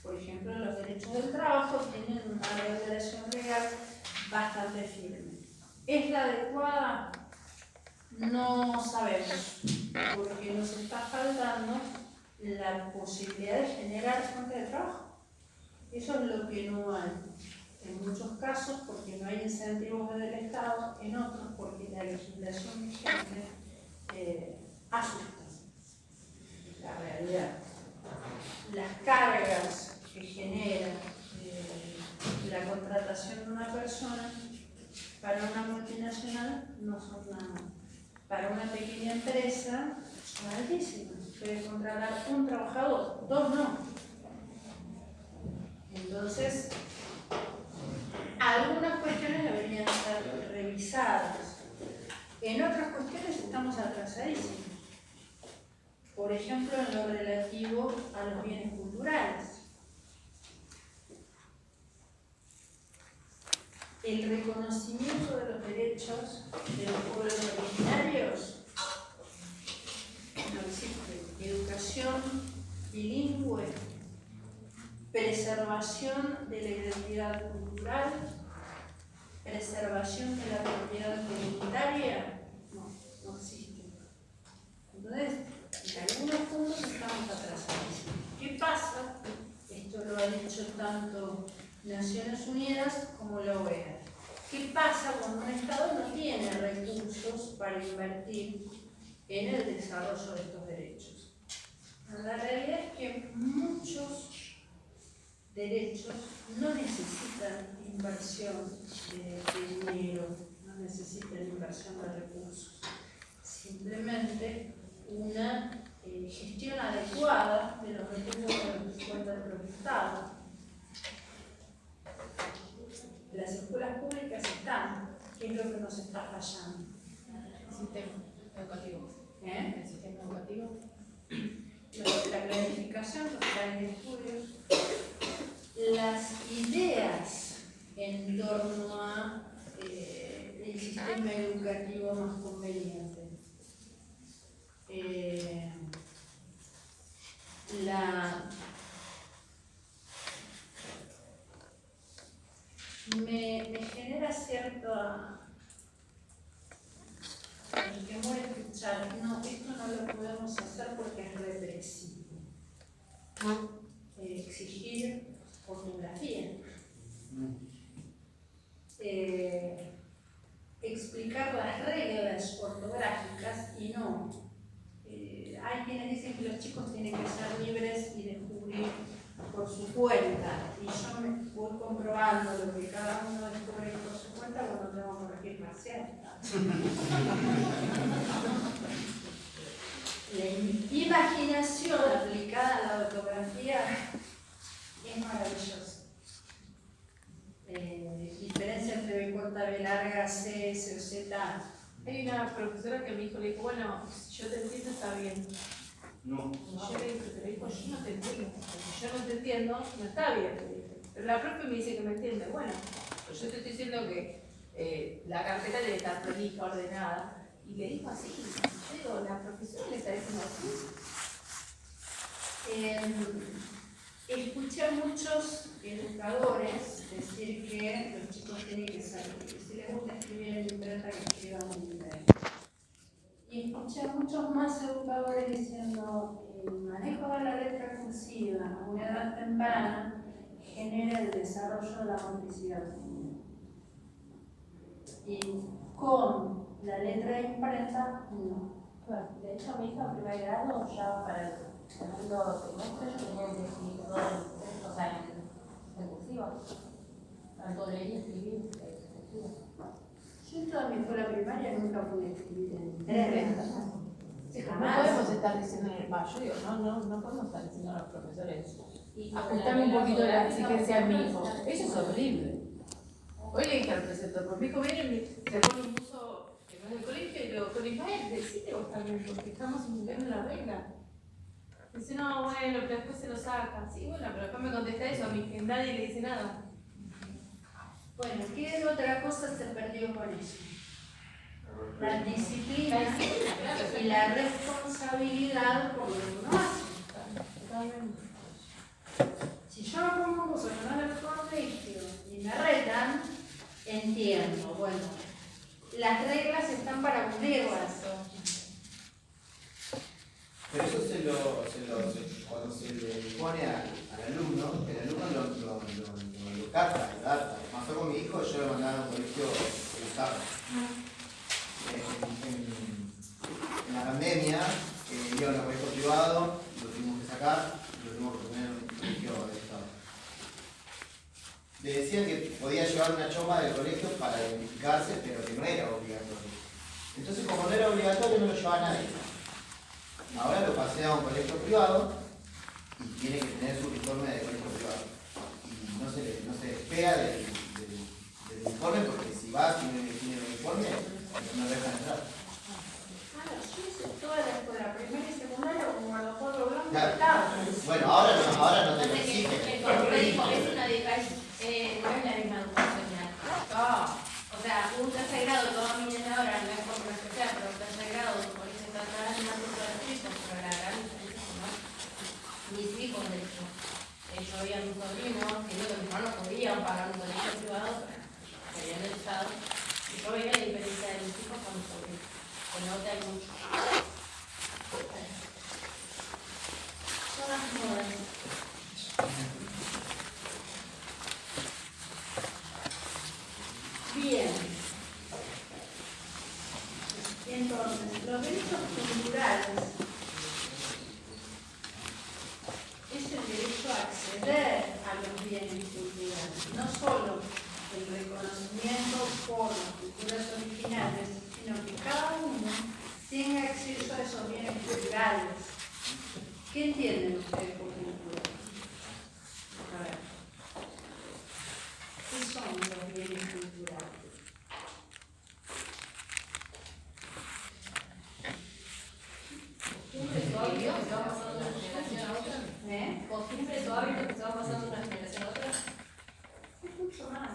Por ejemplo, los derechos del trabajo tienen una regulación legal bastante firme. ¿Es la adecuada? No sabemos, porque nos está faltando la posibilidad de generar fuente de trabajo. Eso es lo que no hay. En muchos casos porque no hay incentivos del Estado, en otros porque la legislación vigente asusta. La realidad. Las cargas que genera la contratación de una persona para una multinacional no son nada. Para una pequeña empresa son altísimas. Puede contratar un trabajador, dos no. Entonces, algunas cuestiones deberían ser revisadas. En otras cuestiones estamos atrasadísimos. Por ejemplo, en lo relativo a los bienes culturales. El reconocimiento de los derechos de los pueblos originarios no existe. Educación bilingüe, preservación de la identidad cultural, preservación de la propiedad comunitaria, no existe. Entonces, en algunos puntos estamos atrasados. ¿Qué pasa? Esto lo han dicho tanto Naciones Unidas como la OEA. ¿Qué pasa cuando un Estado no tiene recursos para invertir en el desarrollo de estos derechos? La realidad es que muchos derechos no necesitan inversión de dinero, no necesitan inversión de recursos. simplemente una gestión adecuada de los recursos de cuenta del propio Estado. Las escuelas públicas están, ¿qué es lo que nos está fallando? El sistema educativo. El sistema educativo. La planificación, los planes de estudios, las ideas en torno a el sistema educativo más conveniente. Me genera cierta temor escuchar, no, esto no lo podemos hacer porque es represivo. Exigir ortografía. Explicar las reglas ortográficas y no. Hay quienes dicen que los chicos tienen que ser libres y descubrir por su cuenta. Y yo me voy comprobando lo que cada uno descubre por su cuenta cuando tengo que corregir parcial. La imaginación aplicada a la ortografía es maravillosa. Diferencia entre B corta, B larga, C, S o Z. Hay una profesora que me dijo, le dijo, bueno, si yo te entiendo está bien. No. Y yo le dije, pero dijo, yo no te entiendo. Si yo no te entiendo, no está bien. Le dije. Pero la profe me dice que me entiende. Bueno, pues yo te estoy diciendo que la carpeta debe estar prolija, ordenada. Y le dijo así. Yo digo, la profesora le está diciendo así. Escuché a muchos educadores decir que los chicos tienen que saber que si les gusta escribir en libreta, que escriban en libreta. Y escuché a muchos más educadores diciendo el manejo de la letra cursiva a una edad temprana genera el desarrollo de la motricidad fina. Y con la letra de imprenta, no. Bueno, de hecho, mi hija en primer grado, ya para el segundo trimestre, yo tenía que escribir todo en, o sea, en cursiva. Tanto leer y escribir en cursiva. Yo en toda mi escuela primaria nunca pude escribir en letra. No podemos estar diciendo, yo digo, no podemos estar diciendo a los profesores, ajustarme un poquito la exigencia a mi hijo. Eso es horrible. Hoy le dije al preceptor, porque mi hijo viene y se pone un buzo en el colegio y luego con Ismael, decide vos también, porque estamos incumpliendo la regla. Dice, no, bueno, pero después se lo saca. Sí, bueno, pero después me contesta eso a mí, que nadie le dice nada. Bueno, ¿qué otra cosa se perdió con eso? La disciplina y la responsabilidad por lo que uno hace. Si yo no pongo un curso que no le colegio y me retan, entiendo, bueno, las reglas están para cumplirlas. Pero eso cuando se le pone al alumno, el alumno lo capta, lo adapta. Pasó con mi hijo, yo lo mandaba a un colegio que usaba. En la pandemia, iba a un colegio privado, lo tuvimos que sacar, lo tuvimos que poner en un colegio de Estado. Le decían que podía llevar una choma del colegio para identificarse, pero que no era obligatorio. Entonces, como no era obligatorio, no lo llevaba nadie. Ahora lo pasé a un colegio privado y tiene que tener su uniforme de colegio privado. Y no se despega del uniforme porque si va sin el uniforme, no dejan entrar. Claro, yo hice toda la escuela, primaria y secundaria, con guardapolvo blanco. Claro. Bueno, ahora no te lo exigen. Es una no es la misma educación ya. O sea, un tercer grado, toda mi niña ahora, no es por lo que sea, pero un tercer grado, por eso se trata de más educación, pero la gran diferencia es que no. Mis hijos, de hecho, yo veía a mis sobrinos, que yo que mis hermanos podían pagar un colegio privado, pero querían el Estado. Y yo veía la diferencia de mis hijos con mis sobrinos, que no te hay mucho. Son las modas. Bien. Entonces, los derechos culturales es el derecho a acceder a los bienes culturales, no solo el reconocimiento por las culturas originales, sino que cada uno tenga acceso a esos bienes culturales. ¿Qué entienden ustedes por cultura? A ver. ¿Qué son los bienes culturales? Costumbres o hábitos que se van pasando de una generación a otra. Es mucho más.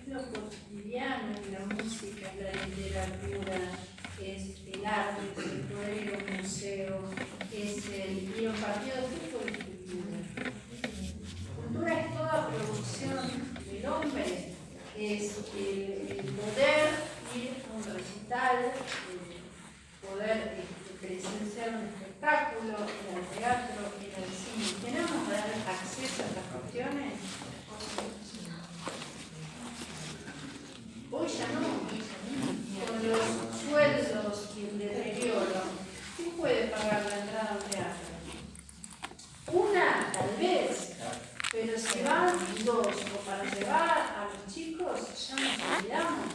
Es lo cotidiano, es la música, es la literatura, es el arte, es el poder ir a un museo, es el ir a un partido de fútbol y cultura. Cultura es toda producción del hombre, es el poder ir a un recital, poder presenciar un espectáculo, ir al teatro, ir al cine. ¿Tenemos que dar acceso a estas cuestiones? Hoy ya no. Con los sueldos y el deterioro, ¿quién puede pagar la entrada a un teatro? Una, tal vez, pero si van dos o para llevar a los chicos, ya nos olvidamos.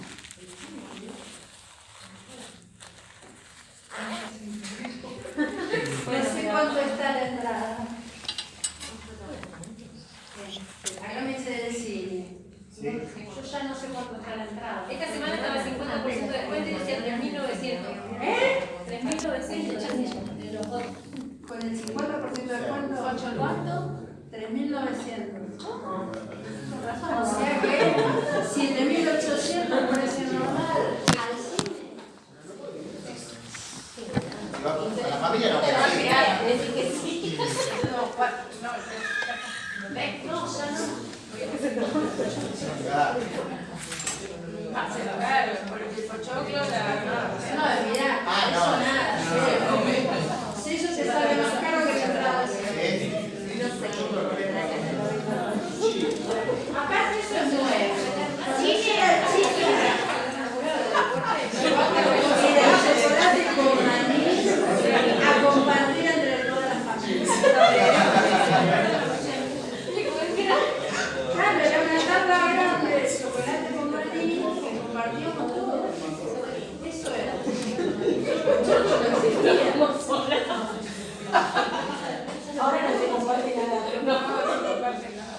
No sé cuánto está la entrada. Acá me dice del cine. Yo ya no sé cuánto está la entrada. Esta semana estaba 50% de descuento y decía 3.900. 3.900 de los dos. Con el 50% de descuento, ¿8 cuánto? 3.900. Con razón. O sea que 7.800 precio normal al cine. A la familia no. Decir que sí. No, ya no. No, mirá, eso nada. Si ellos se saben más caro que la entrada. Aparte eso es nuevo. Chocolate con maní a compartir entre todas las familias. Claro, era una tarta grande de chocolate con maní que compartió con todos. Eso era. Ahora no se comparte nada. No se comparte nada.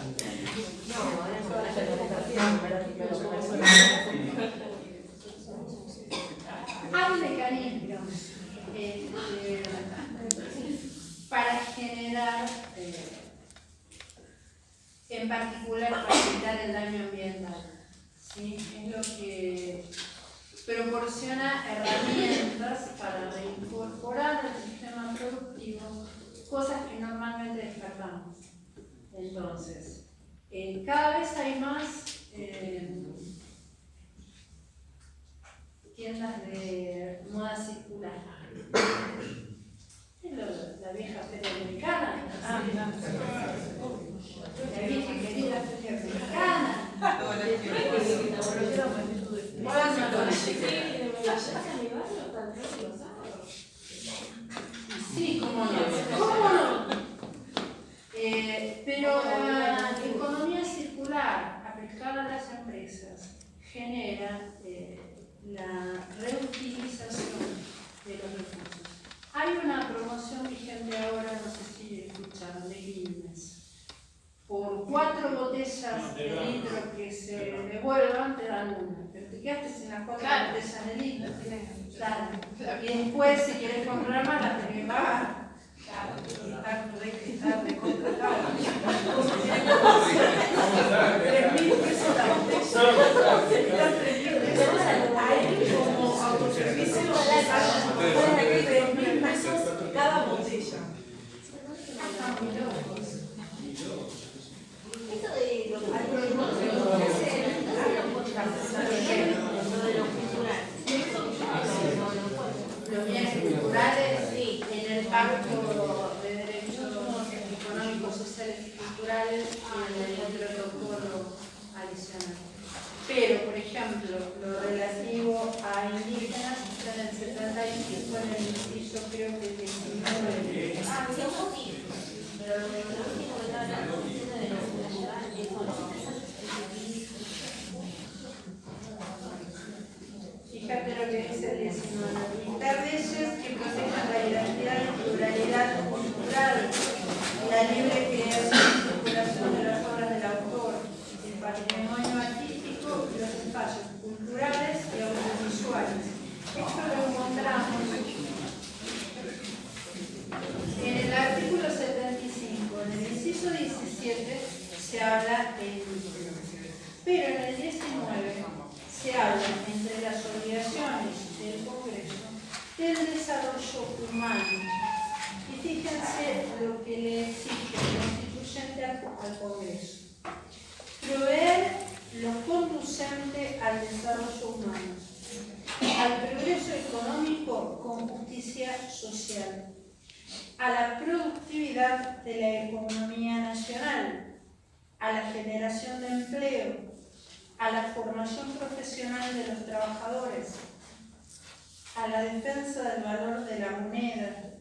Hay mecanismos para generar, en particular, para evitar el daño ambiental. ¿Sí? Es lo que proporciona herramientas para reincorporar al sistema productivo cosas que normalmente descartamos. Entonces, cada vez hay más tiendas de moda circular. La vieja feria americana. La vieja querida feria americana. Sí, cómo no. ¿Cómo no? Pero la economía circular aplicada a las empresas genera la reutilización de los recursos. Hay una promoción vigente ahora, no sé si escucharon, de Guinness. Por 4 botellas de litro que se devuelvan, te dan una. Pero te quedaste sin las 4 botellas de litro. Claro. Y después, si quieres comprar más, las tenés que pagar. Estar de contratado. 3.000 pesos la botella. 3.000 pesos ahí como autoservicio. 3.000 pesos cada botella. Esto de lo los bienes culturales, sí, en el pacto de derechos económicos, sociales y culturales y en el protocolo adicional. Pero, por ejemplo, lo relativo a indígenas está en el 75, en el inciso creo que el 19. Ah, sí, un poquito. Pero lo último que estaba hablando de los Fíjate lo que dice el 19. Evitar de eso habla el libro. Pero en el 19 se habla, entre las obligaciones del Congreso, del desarrollo humano. Y fíjense lo que le exige el constituyente al Congreso. Proveer lo conducente al desarrollo humano, al progreso económico con justicia social, a la productividad de la economía nacional, a la generación de empleo, a la formación profesional de los trabajadores, a la defensa del valor de la moneda,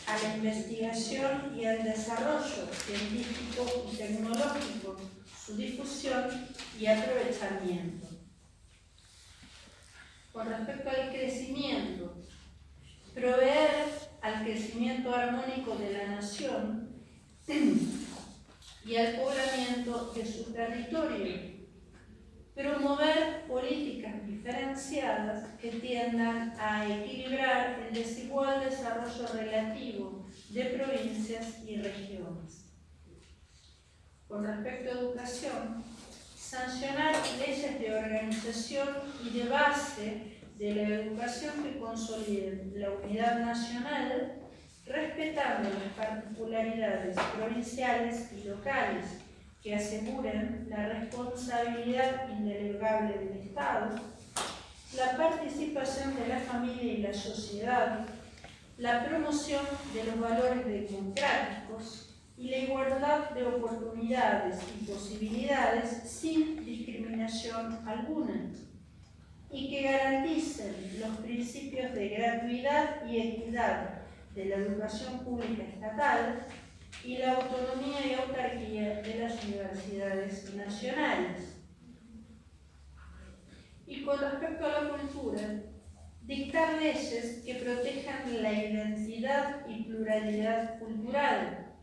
a la investigación y al desarrollo científico y tecnológico, su difusión y aprovechamiento. Con respecto al crecimiento, proveer al crecimiento armónico de la nación y al poblamiento de su territorio, promover políticas diferenciadas que tiendan a equilibrar el desigual desarrollo relativo de provincias y regiones. Con respecto a educación, sancionar leyes de organización y de base de la educación que consoliden la unidad nacional, respetando las particularidades provinciales y locales, que aseguren la responsabilidad indelegable del Estado, la participación de la familia y la sociedad, la promoción de los valores democráticos y la igualdad de oportunidades y posibilidades sin discriminación alguna, y que garanticen los principios de gratuidad y equidad de la educación pública estatal y la autonomía y autarquía de las universidades nacionales. Y con respecto a la cultura, dictar leyes que protejan la identidad y pluralidad cultural,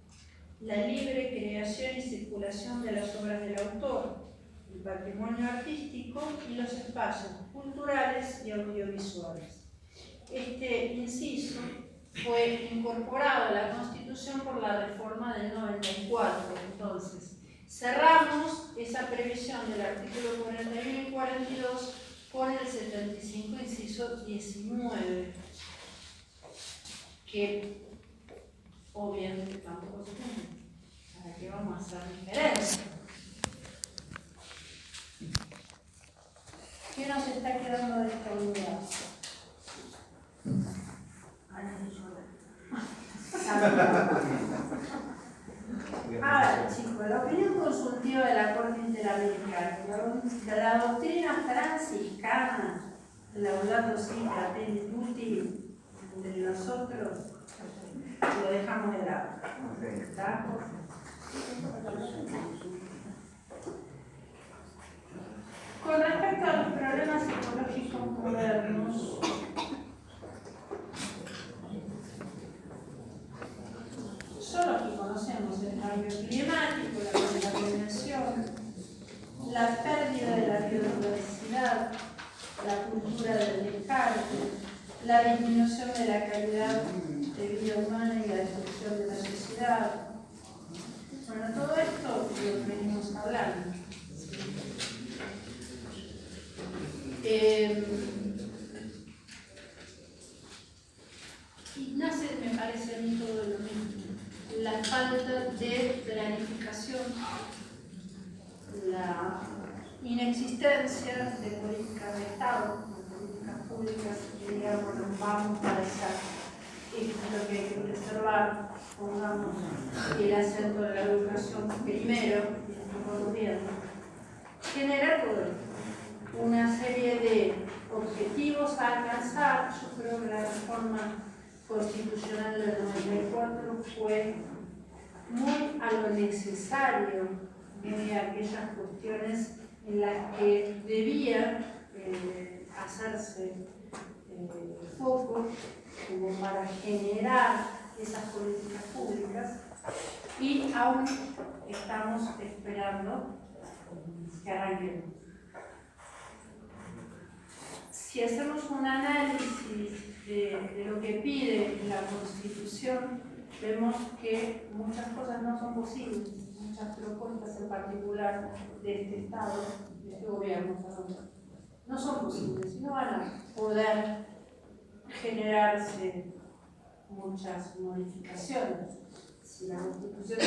la libre creación y circulación de las obras del autor, el patrimonio artístico y los espacios culturales y audiovisuales. Este inciso fue incorporado a la Constitución por la reforma del 94. Entonces, cerramos esa previsión del artículo 41 y 42 con el 75, inciso 19, que obviamente tampoco se cumple. ¿Para qué vamos a hacer diferencia? ¿Qué nos está quedando de esta unidad? A ver, chicos, la opinión consultiva de la Corte Interamericana, de la doctrina franciscana, Laudato Si, Fratelli Tutti, entre nosotros, lo dejamos de lado. ¿Está? Con respecto a los problemas psicológicos modernos, son los que conocemos: el cambio climático, la contaminación, la pérdida de la biodiversidad, la cultura del descarte, la disminución de la calidad de vida humana y la destrucción de la sociedad. Bueno, todo esto lo venimos hablando. Y nace, me parece a mí, todo lo mismo: la falta de planificación, la inexistencia de políticas de Estado, de políticas públicas que digamos nos vamos para esa, esto es lo que hay que preservar, pongamos el acento de la educación primero, y después gobierno. Genera todo esto. Una serie de objetivos a alcanzar. Yo creo que la reforma constitucional del 94 fue muy a lo necesario de aquellas cuestiones en las que debía hacerse foco como para generar esas políticas públicas, y aún estamos esperando que arranquen. Si hacemos un análisis de lo que pide la Constitución, vemos que muchas cosas no son posibles. muchas propuestas en particular de este Estado, de este gobierno, perdón, no son posibles, no van a poder generarse muchas modificaciones. Si la Constitución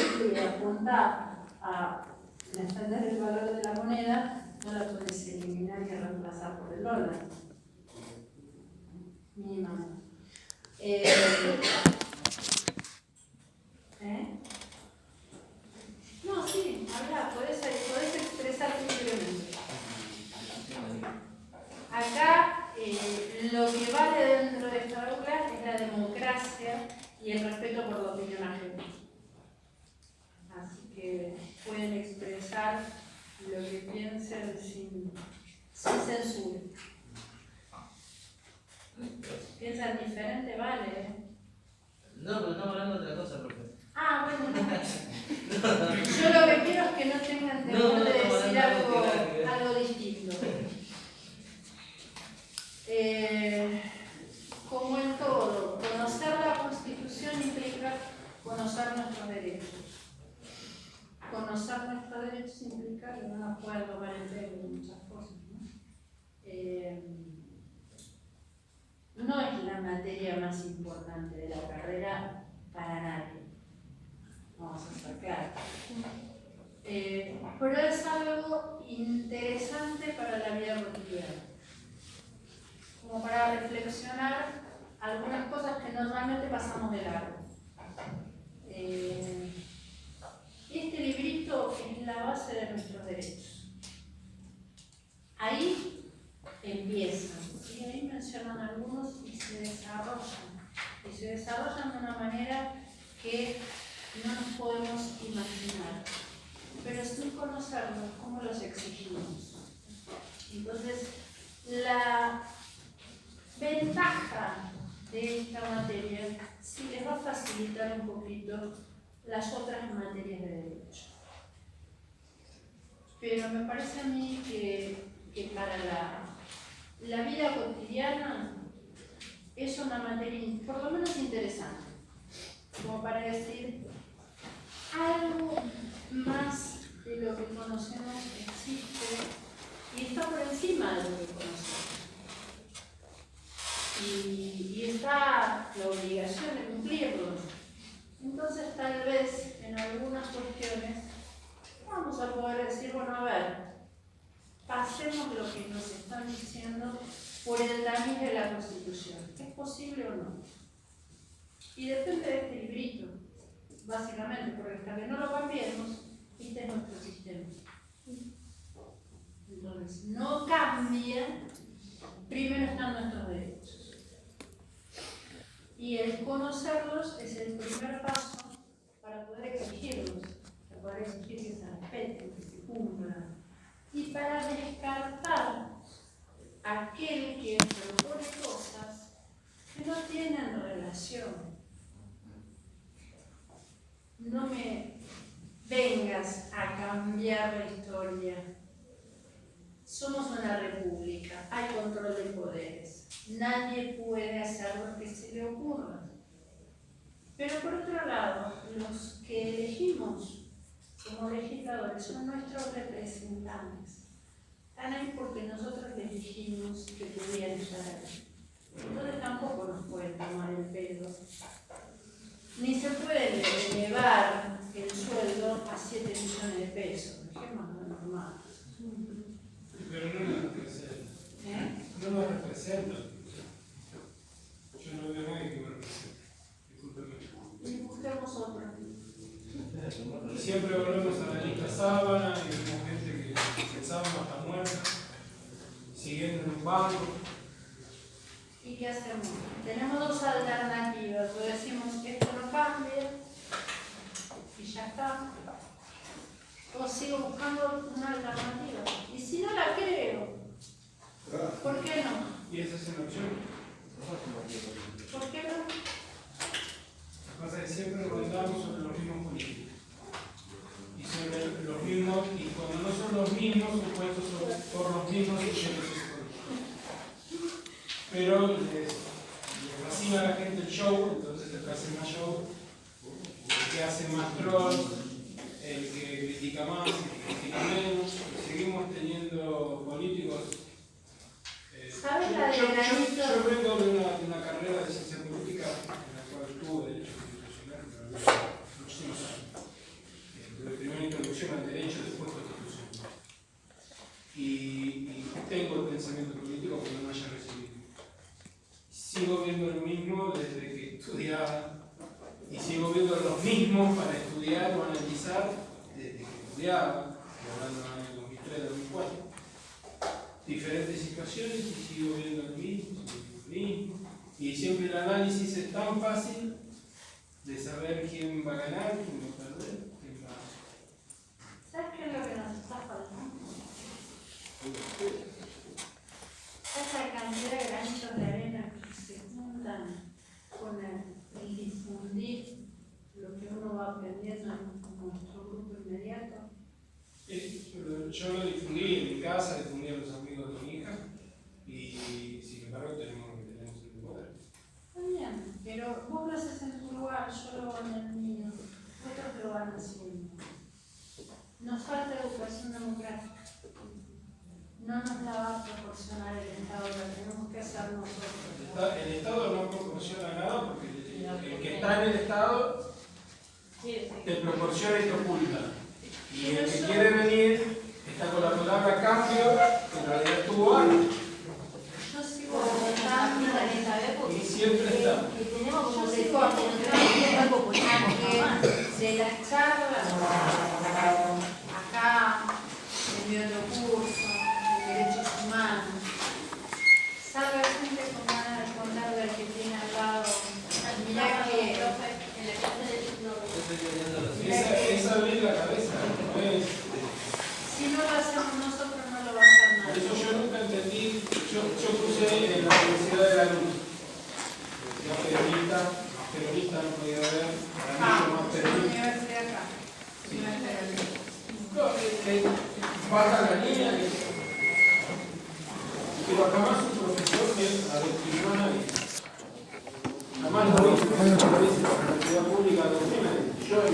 apunta a defender el valor de la moneda, no la puedes eliminar y reemplazar por el dólar. Mínimamente. No, sí, habla, podés expresarte libremente. Acá lo que vale dentro de esta aula es la democracia y el respeto por la opinión ajena. Así que pueden expresar lo que piensen sin censura. Piensan diferente, vale. No, pero estamos hablando de otra cosa, profe. Ah, bueno, yo lo que quiero es que no tengan temor de decir algo distinto. Como en todo, conocer la Constitución implica conocer nuestros derechos. Conocer nuestros derechos implica que no nos pueden tomar el pelo de muchas cosas, ¿no? No es la materia más importante de la carrera para nadie. Vamos a estar claros. Pero es algo interesante para la vida cotidiana. Como para reflexionar algunas cosas que normalmente pasamos de largo. Este librito es la base de nuestros derechos. Ahí empiezan, y ahí mencionan algunos y se desarrollan. Y se desarrollan de una manera que no nos podemos imaginar. Pero sin conocerlos, ¿cómo los exigimos? Entonces, la ventaja de esta materia sí les va a facilitar un poquito las otras materias de derecho. Pero me parece a mí que para la vida cotidiana es una materia por lo menos interesante, como para decir algo más de lo que conocemos existe y está por encima de lo que conocemos. Y está la obligación de cumplirlos. Entonces tal vez en algunas cuestiones vamos a poder decir, bueno, a ver, pasemos lo que nos están diciendo por el tamiz de la Constitución. ¿Es posible o no? Y depende de este librito, básicamente, porque hasta que no lo cambiemos, este es nuestro sistema. Entonces, no cambia, primero están nuestros derechos. Y el conocerlos es el primer paso para poder exigirlos, para poder exigir que se respeten, que se cumplan. Y para descartar aquel que propone cosas que no tienen relación. No me vengas a cambiar la historia. Somos una república, hay control de poderes. Nadie puede hacer lo que se le ocurra. Pero por otro lado, los que elegimos como legisladores son nuestros representantes. Están ahí porque nosotros les dijimos que pudieran estar ahí. Entonces tampoco nos pueden tomar el pelo. Ni se puede elevar el sueldo a 7 millones de pesos. Dejemos lo normal. Pero no nos representan. No nos representan. Yo no veo a nadie que me represente. Discúlpeme. Y busquemos otro. Y siempre volvemos a la lista sábana y vemos gente que sábana está muerta, siguiendo en un banco. ¿Y qué hacemos? Tenemos dos alternativas. O decimos que esto no cambia y ya está. O sigo buscando una alternativa. Y si no la creo, ¿por qué no? Y esa es una opción. ¿Por qué no? Lo que pasa es que siempre rondamos sobre los mismos políticos. Y sobre los mismos, y cuando no son los mismos, supuestos por los mismos sujetos históricos. Pero les fascina a la gente el show, entonces el que hace más show, el que hace más trolls, el que critica más, el que critica menos, y seguimos teniendo políticos. ¿Sabes la de granito? Yo vengo de una carrera de ciencia política en la cual tuve derecho constitucional, pero muchísimos años. Tuve primero introducción al derecho, después constitución. Y tengo el pensamiento político que no haya recibido. Sigo viendo lo mismo desde que estudiaba, y sigo viendo los mismos para estudiar o analizar desde que estudiaba, hablando del año 2003-2004. Diferentes situaciones y sigo viendo lo mismo, y siempre el análisis es tan fácil de saber quién va a ganar, quién va a perder, quién va a... ¿Sabes qué es lo que nos está faltando? Esa cantidad de granitos de arena que se juntan con el difundir lo que uno va aprendiendo en nuestro grupo inmediato. Yo lo difundí en mi casa, difundí a los amigos de mi hija, y sin embargo tenemos el poder. Está bien, pero vos lo haces en tu lugar, yo lo hago en el mío, otros lo van haciendo. Nos falta educación democrática. No nos la va a proporcionar el Estado, la tenemos que hacer nosotros. El Estado no proporciona nada porque el que está en el Estado te proporciona y te oculta. Y el que quiere venir está con la palabra cambio, que en realidad estuvo antes. Yo sigo votando Y siempre está. Tenemos como de las charlas acá, en mi otro curso, de derechos humanos, salga gente con ganas de contarle al que tiene al lado. Mirá que Es abrir la cabeza, no es. si no lo hacemos nosotros, no lo va a hacer Por nadie. eso yo nunca entendí, yo cursé en la Universidad de la Luz. La peronista no podía ver, para mí yo más la peronista. universidad acá. No, baja la línea, pero jamás un profesor me adoctrinó a nadie. Jamás lo hizo. La universidad pública adoctrina. Yo en el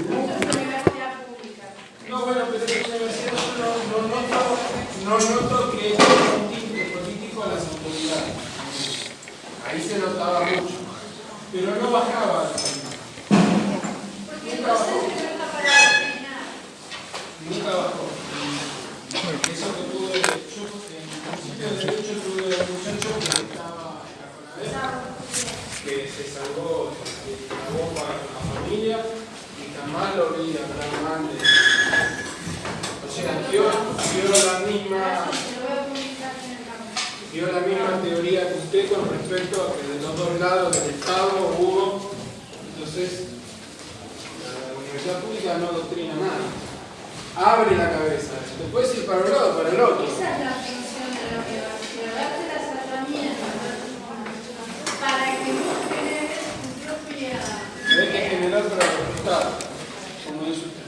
mundo. Universidad pública. No, bueno, pero en la universidad yo no noto que es un tinte político a las autoridades. Ahí se notaba mucho. Pero no bajaba. Porque el docente no está para adoctrinar. Nunca bajó. Eso que tuve, yo en principio de derecho tuve un muchacho que estaba en la Conadep, que se salvó de la bomba en la familia y jamás lo vi hablar mal de. O sea, dio la misma teoría que usted con respecto a que de los dos lados del Estado hubo. Entonces, la universidad pública no adoctrina nada. Abre la cabeza. Te puedes ir para un lado o para el otro. Esa es la función de la universidad, darte las herramientas para que vos generes tu propia... Hay que generar para los resultados, como dice usted.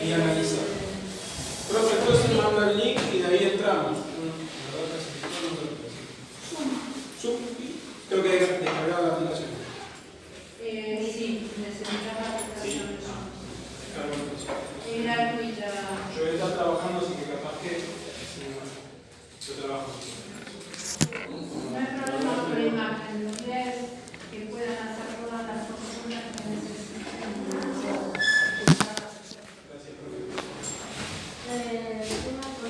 Y analizar. Profe, entonces manda el link y de ahí entramos. Zoom. Creo que hay que descargar la aplicación. Sí, necesitas la aplicación de Zoom. Descargo la aplicación. Es gratuita. Yo voy a estar trabajando, así que capaz que yo trabajo. No hay problema por imagen, lo que es que puedan hacer todas las consultas que necesiten. Gracias, profe. El tema con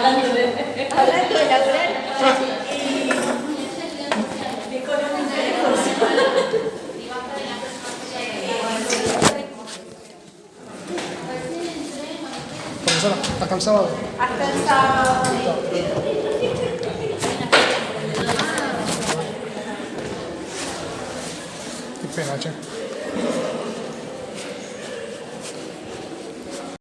Hablando de laboral y económicamente. Profesora, hasta el sábado. Hasta el sábado. Qué pena, che.